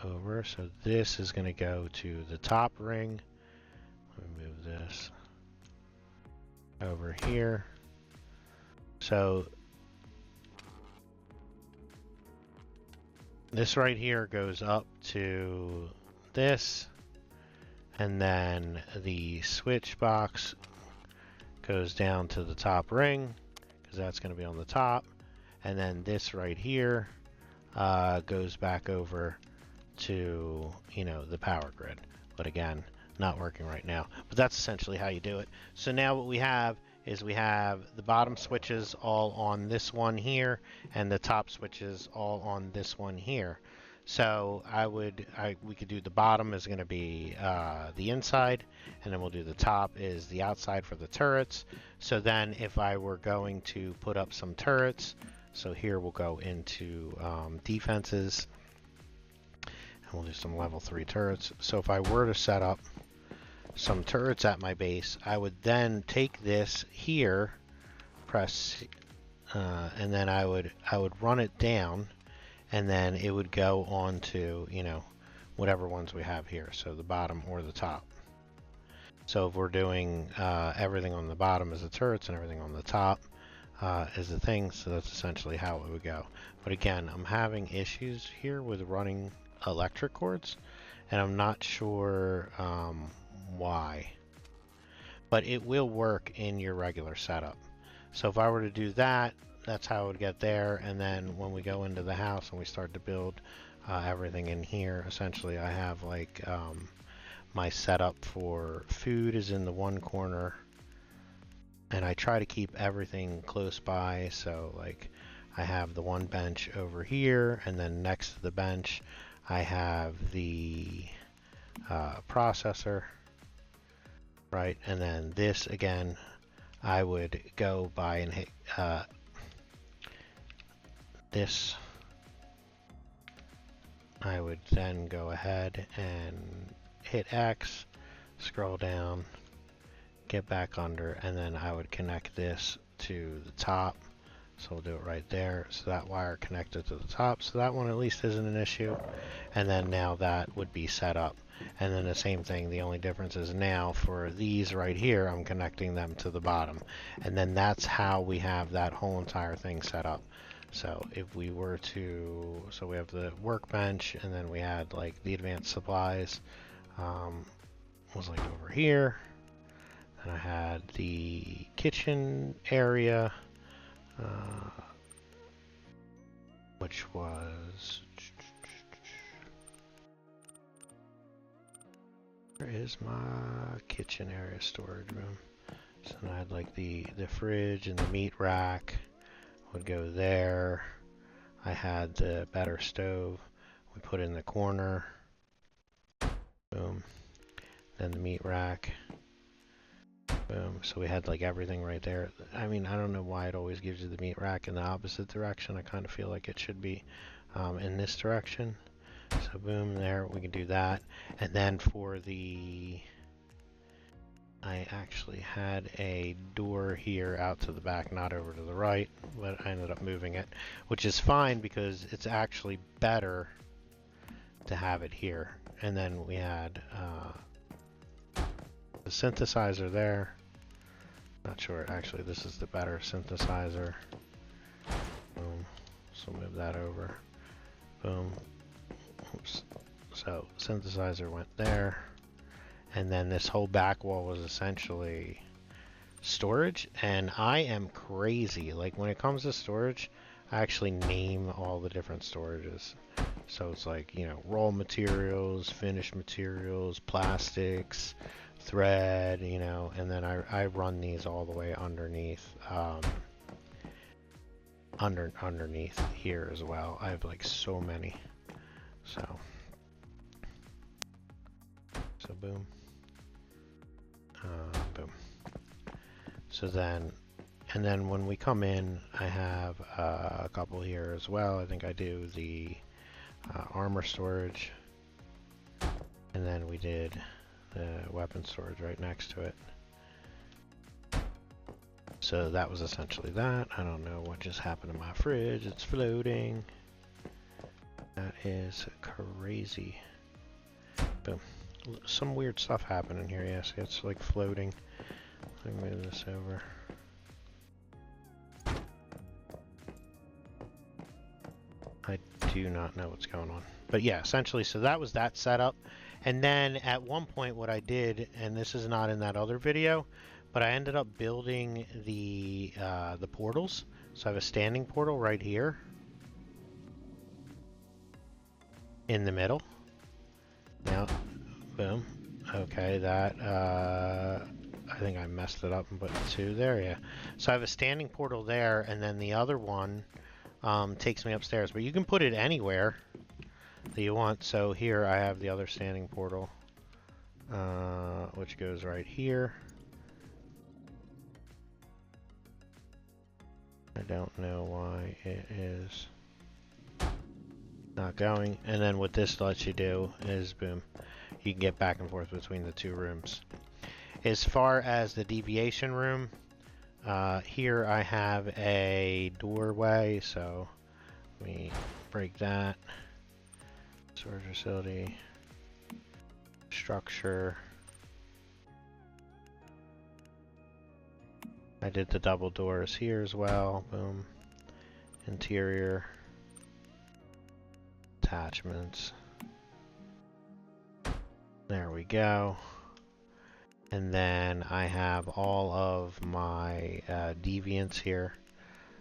over. So this is going to go to the top ring. Let me move this over here. So this right here goes up to this, and then the switch box goes down to the top ring because that's going to be on the top, and then this right here goes back over to, you know, the power grid. But again, not working right now. But that's essentially how you do it. So now what we have is we have the bottom switches all on this one here, and the top switches all on this one here. So we could do the bottom is going to be the inside, and then we'll do the top is the outside for the turrets. So then if I were going to put up some turrets, so here we'll go into defenses, and we'll do some level 3 turrets. So if I were to set up some turrets at my base, I would then take this here, press, and then I would run it down, and then it would go on to, you know, whatever ones we have here, so the bottom or the top. So if we're doing everything on the bottom is the turrets and everything on the top is the thing, so that's essentially how it would go. But again, I'm having issues here with running electric cords, and I'm not sure why. But it will work in your regular setup. So if I were to do that, that's how I would get there, and then when we go into the house and we start to build everything in here. Essentially, I have like my setup for food is in the one corner, and I try to keep everything close by. So like I have the one bench over here, and then next to the bench I have the processor, right? And then this again, I would go by and hit this. I would then go ahead and hit X, scroll down, get back under, and then I would connect this to the top. So we'll do it right there. So that wire connected to the top. So that one at least isn't an issue. And then now that would be set up. And then the same thing, the only difference is now for these right here, I'm connecting them to the bottom. And then that's how we have that whole entire thing set up. So if we were to, so we have the workbench, and then we had like the advanced supplies, was like over here. And I had the kitchen area, which was, where is my kitchen area storage room? So I had like the fridge and the meat rack would go there. I had the batter stove we put in the corner. Boom. Then the meat rack. Boom. So we had like everything right there. I mean, I don't know why it always gives you the meat rack in the opposite direction. I kind of feel like it should be in this direction. So boom, there, we can do that. And then for the, I actually had a door here out to the back, not over to the right, but I ended up moving it, which is fine because it's actually better to have it here. And then we had the synthesizer there. Not sure, actually this is the better synthesizer. Boom, so move that over. Boom. Oops. So synthesizer went there, and then this whole back wall was essentially storage. And I am crazy, like when it comes to storage, I actually name all the different storages. So it's like, you know, raw materials, finished materials, plastics, thread, you know, and then I run these all the way underneath, underneath here as well. I have like so many. So boom, boom. So then, and then when we come in, I have a couple here as well. I think I do the armor storage, and then we did the weapon storage right next to it. So that was essentially that. I don't know what just happened to my fridge. It's floating. That is crazy. Boom. Some weird stuff happened in here. Yes, it's like floating. Let me move this over. I do not know what's going on. But yeah, essentially, so that was that setup. And then at one point what I did, and this is not in that other video, but I ended up building the portals. So I have a standing portal right here in the middle. Now, boom. Okay, that, I think I messed it up and put 2 there, yeah. So I have a standing portal there, and then the other one takes me upstairs. But you can put it anywhere that you want. So here I have the other standing portal, which goes right here. I don't know why it is not going. And then what this lets you do is, boom, you can get back and forth between the 2 rooms. As far as the deviation room, here I have a doorway, so let me break that. Storage facility, structure. I did the double doors here as well. Boom. Interior. Attachments. There we go. And then I have all of my Deviants here.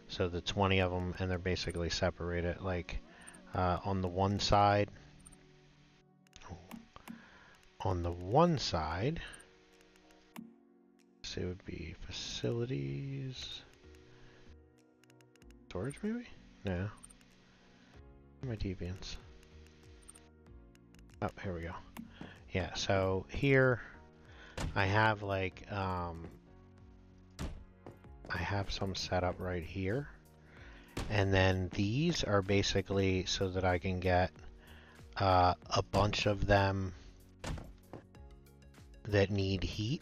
So the 20 of them, and they're basically separated. Like, on the one side. On the one side, so it would be facilities, storage maybe? No. My deviants. Oh, here we go. Yeah, so here I have like, I have some set up right here. And then these are basically so that I can get a bunch of them that need heat.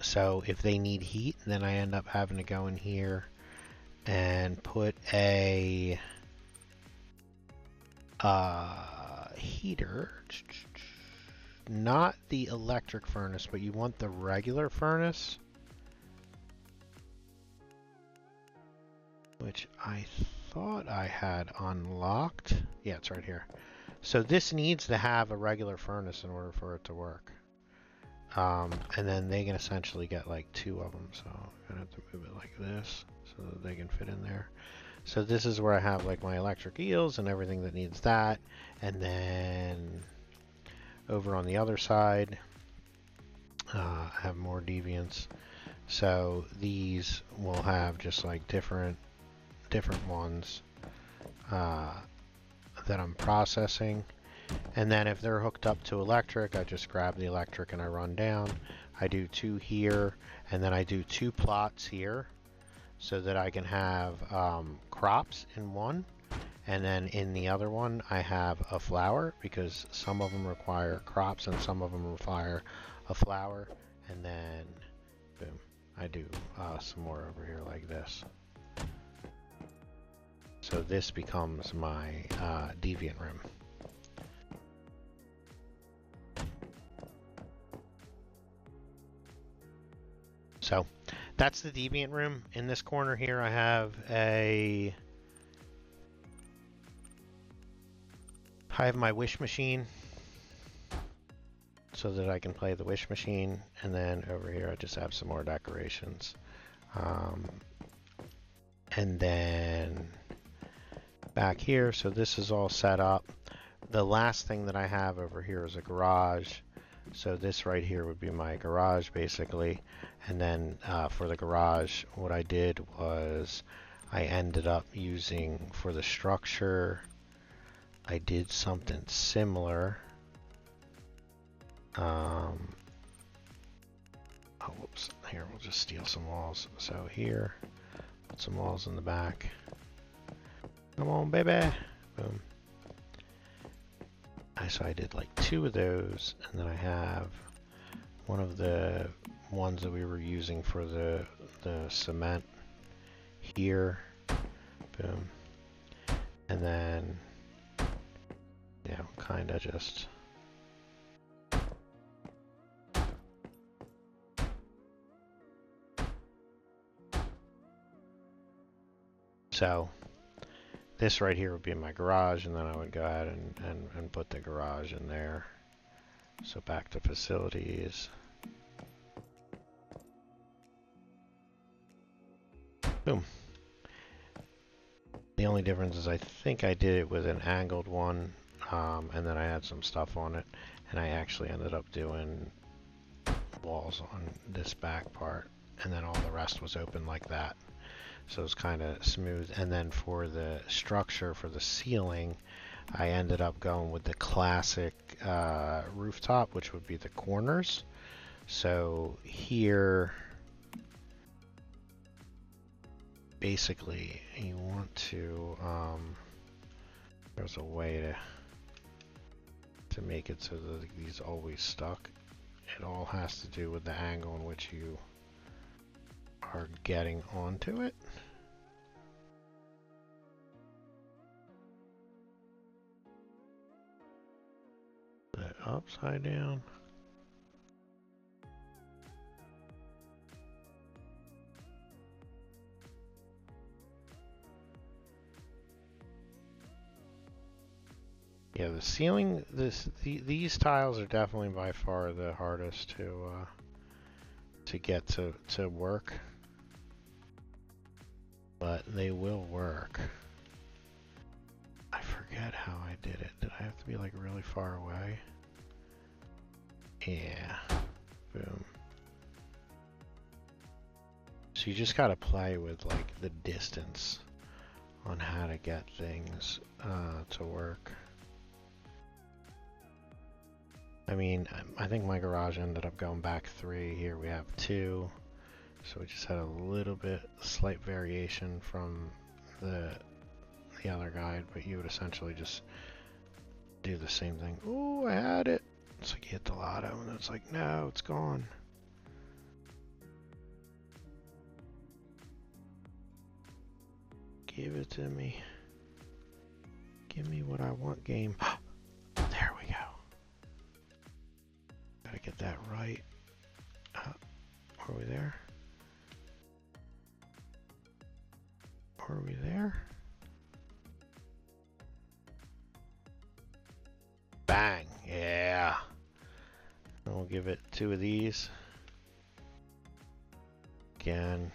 So if they need heat, then I end up having to go in here and put a heater. Not the electric furnace, but you want the regular furnace, which I thought I had unlocked. Yeah, it's right here. So this needs to have a regular furnace in order for it to work. And then they can essentially get like 2 of them. So I'm gonna have to move it like this so that they can fit in there. So this is where I have like my electric eels and everything that needs that. And then over on the other side, I have more deviants. So these will have just like different ones that I'm processing. And then if they're hooked up to electric, I just grab the electric and I run down. I do 2 here, and then I do 2 plots here so that I can have crops in one. And then in the other one, I have a flower because some of them require crops and some of them require a flower. And then, boom, I do some more over here like this. So this becomes my deviant room. So that's the deviant room. In this corner here, I have my wish machine so that I can play the wish machine. And then over here, I just have some more decorations. And then back here, so this is all set up. The last thing that I have over here is a garage. So this right here would be my garage basically. And then for the garage, what I did was I ended up using for the structure, I did something similar. Oh, whoops. Here, we'll just steal some walls. So here, put some walls in the back. Come on, baby. Boom. So I did like 2 of those, and then I have one of the ones that we were using for the cement here. Boom. And then, yeah, kind of just so this right here would be my garage, and then I would go ahead and put the garage in there. So back to facilities. Boom. The only difference is I think I did it with an angled one, and then I had some stuff on it, and I actually ended up doing walls on this back part, and then all the rest was open like that. So it's kind of smooth. And then for the structure, for the ceiling, I ended up going with the classic rooftop, which would be the corners. So here, basically, you want to, there's a way to make it so that these always stuck. It all has to do with the angle in which you are getting onto it. The upside down. Yeah, the ceiling, these tiles are definitely by far the hardest to get to work, but they will work. I forget forget how I did it. Did I have to be like really far away? Yeah. Boom. So you just gotta play with like the distance on how to get things to work. I mean, I think my garage ended up going back 3. Here we have 2. So we just had a little bit slight variation from the other guide, but you would essentially just do the same thing. Oh, I had it. It's like you hit the lotto and it's like, no, it's gone. Give it to me. Give me what I want, game. There we go. Gotta get that right. Are we there? Are we there? Bang! Yeah. And we'll give it 2 of these. Again.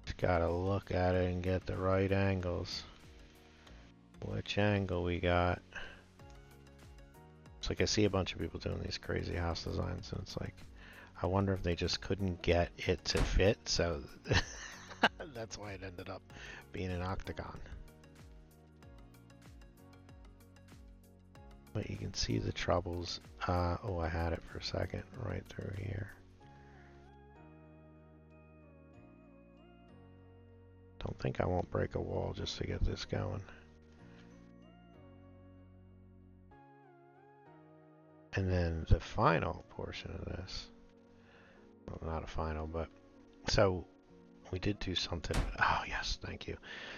Just gotta look at it and get the right angles. Which angle we got? It's like I see a bunch of people doing these crazy house designs, and it's like, I wonder if they just couldn't get it to fit, so that's why it ended up being an octagon. But you can see the troubles. Oh, I had it for a second right through here. Don't think I won't break a wall just to get this going. And then the final portion of this, well, not a final, but so we did do something. Oh yes, thank you.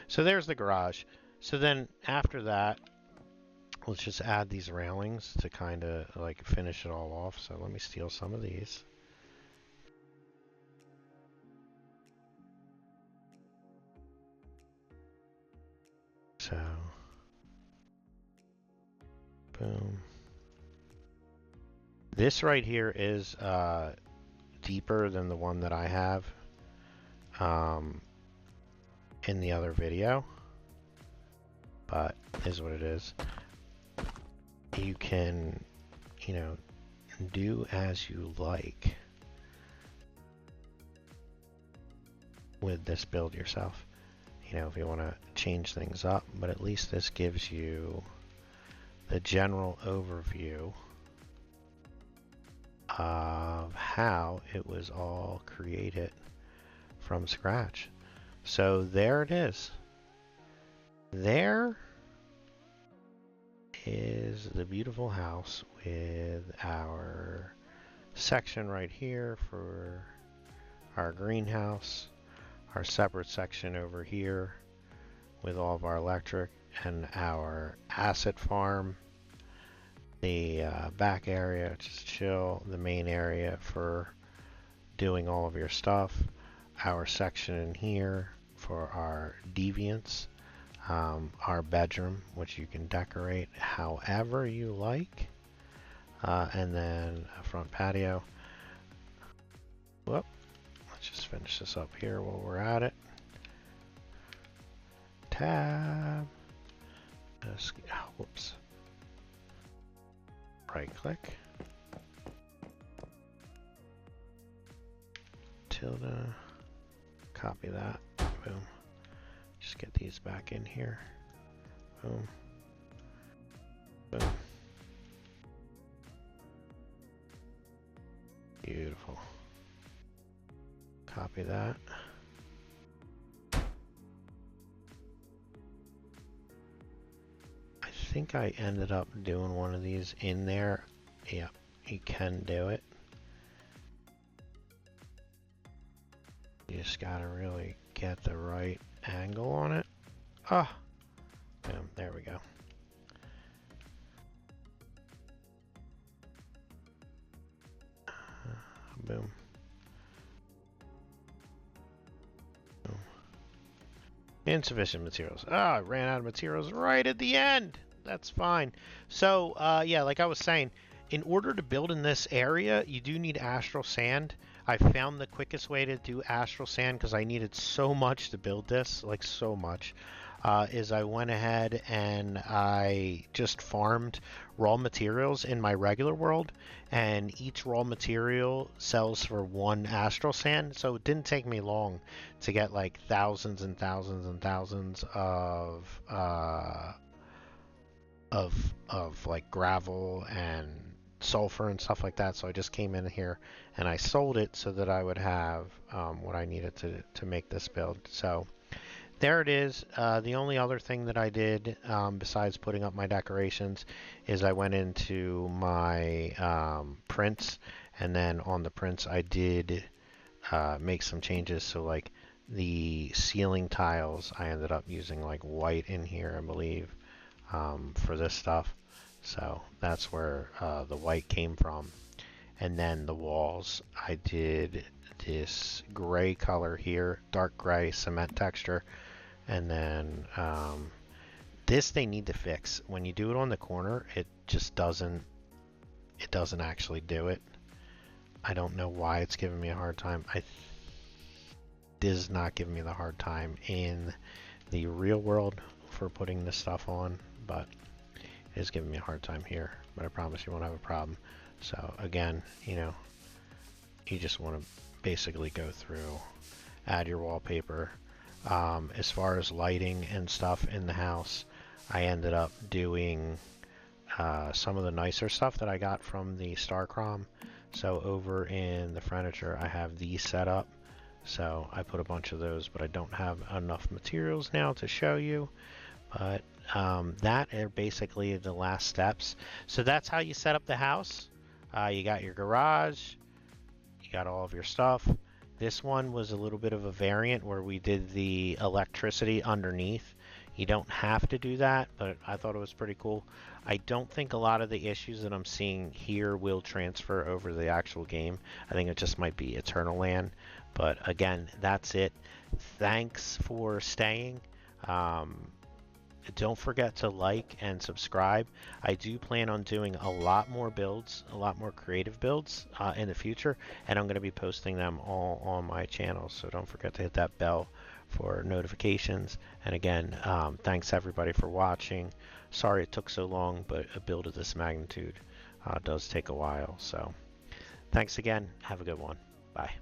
So there's the garage. So then after that, let's just add these railings to kind of like finish it all off. So let me steal some of these. So, boom. This right here is deeper than the one that I have in the other video, but is what it is. You can, you know, do as you like with this build yourself. You know, if you want to change things up, but at least this gives you the general overview of how it was all created from scratch. So there it is. There is the beautiful house with our section right here for our greenhouse, our separate section over here with all of our electric, and our asset farm, the back area, just chill, the main area for doing all of your stuff, our section in here for our deviants, our bedroom, which you can decorate however you like, and then a front patio. Whoop, let's just finish this up here while we're at it. Tab, whoops. Right click, tilde, copy that, boom. Just get these back in here, boom, boom. Beautiful. Copy that. I think I ended up doing one of these in there. Yep, you can do it. You just gotta really get the right angle on it. Ah, boom, there we go. Boom. Boom. Insufficient materials. Ah, I ran out of materials right at the end. That's fine. So, yeah, like I was saying, in order to build in this area, you do need astral sand. I found the quickest way to do astral sand because I needed so much to build this, like so much. is I went ahead and I just farmed raw materials in my regular world, and each raw material sells for 1 astral sand, so it didn't take me long to get like thousands and thousands and thousands of like gravel and sulfur and stuff like that. So I just came in here and I sold it so that I would have what I needed to make this build. So there it is. The only other thing that I did besides putting up my decorations is I went into my prints, and then on the prints I did make some changes. So like the ceiling tiles, I ended up using like white in here, I believe, for this stuff. So that's where the white came from. And then the walls, I did this gray color here, dark gray cement texture. And then this they need to fix. When you do it on the corner, it just doesn't actually do it. I don't know why it's giving me a hard time. It is not giving me the hard time in the real world for putting this stuff on, but it is giving me a hard time here. But I promise you won't have a problem. So again, you just want to basically go through, add your wallpaper. As far as lighting and stuff in the house, I ended up doing some of the nicer stuff that I got from the Starcrom. So over in the furniture, I have these set up. So I put a bunch of those, but I don't have enough materials now to show you. But that are basically the last steps. So that's how you set up the house. You got your garage, you got all of your stuff. This one was a little bit of a variant where we did the electricity underneath. You don't have to do that, but I thought it was pretty cool. I don't think a lot of the issues that I'm seeing here will transfer over the actual game. I think it just might be Eternal Land. But again, that's it. Thanks for staying. Don't forget to like and subscribe. I do plan on doing a lot more builds, a lot more creative builds in the future, and I'm going to be posting them all on my channel. So don't forget to hit that bell for notifications. And again, thanks everybody for watching. Sorry it took so long, but a build of this magnitude does take a while. So thanks again. Have a good one. Bye.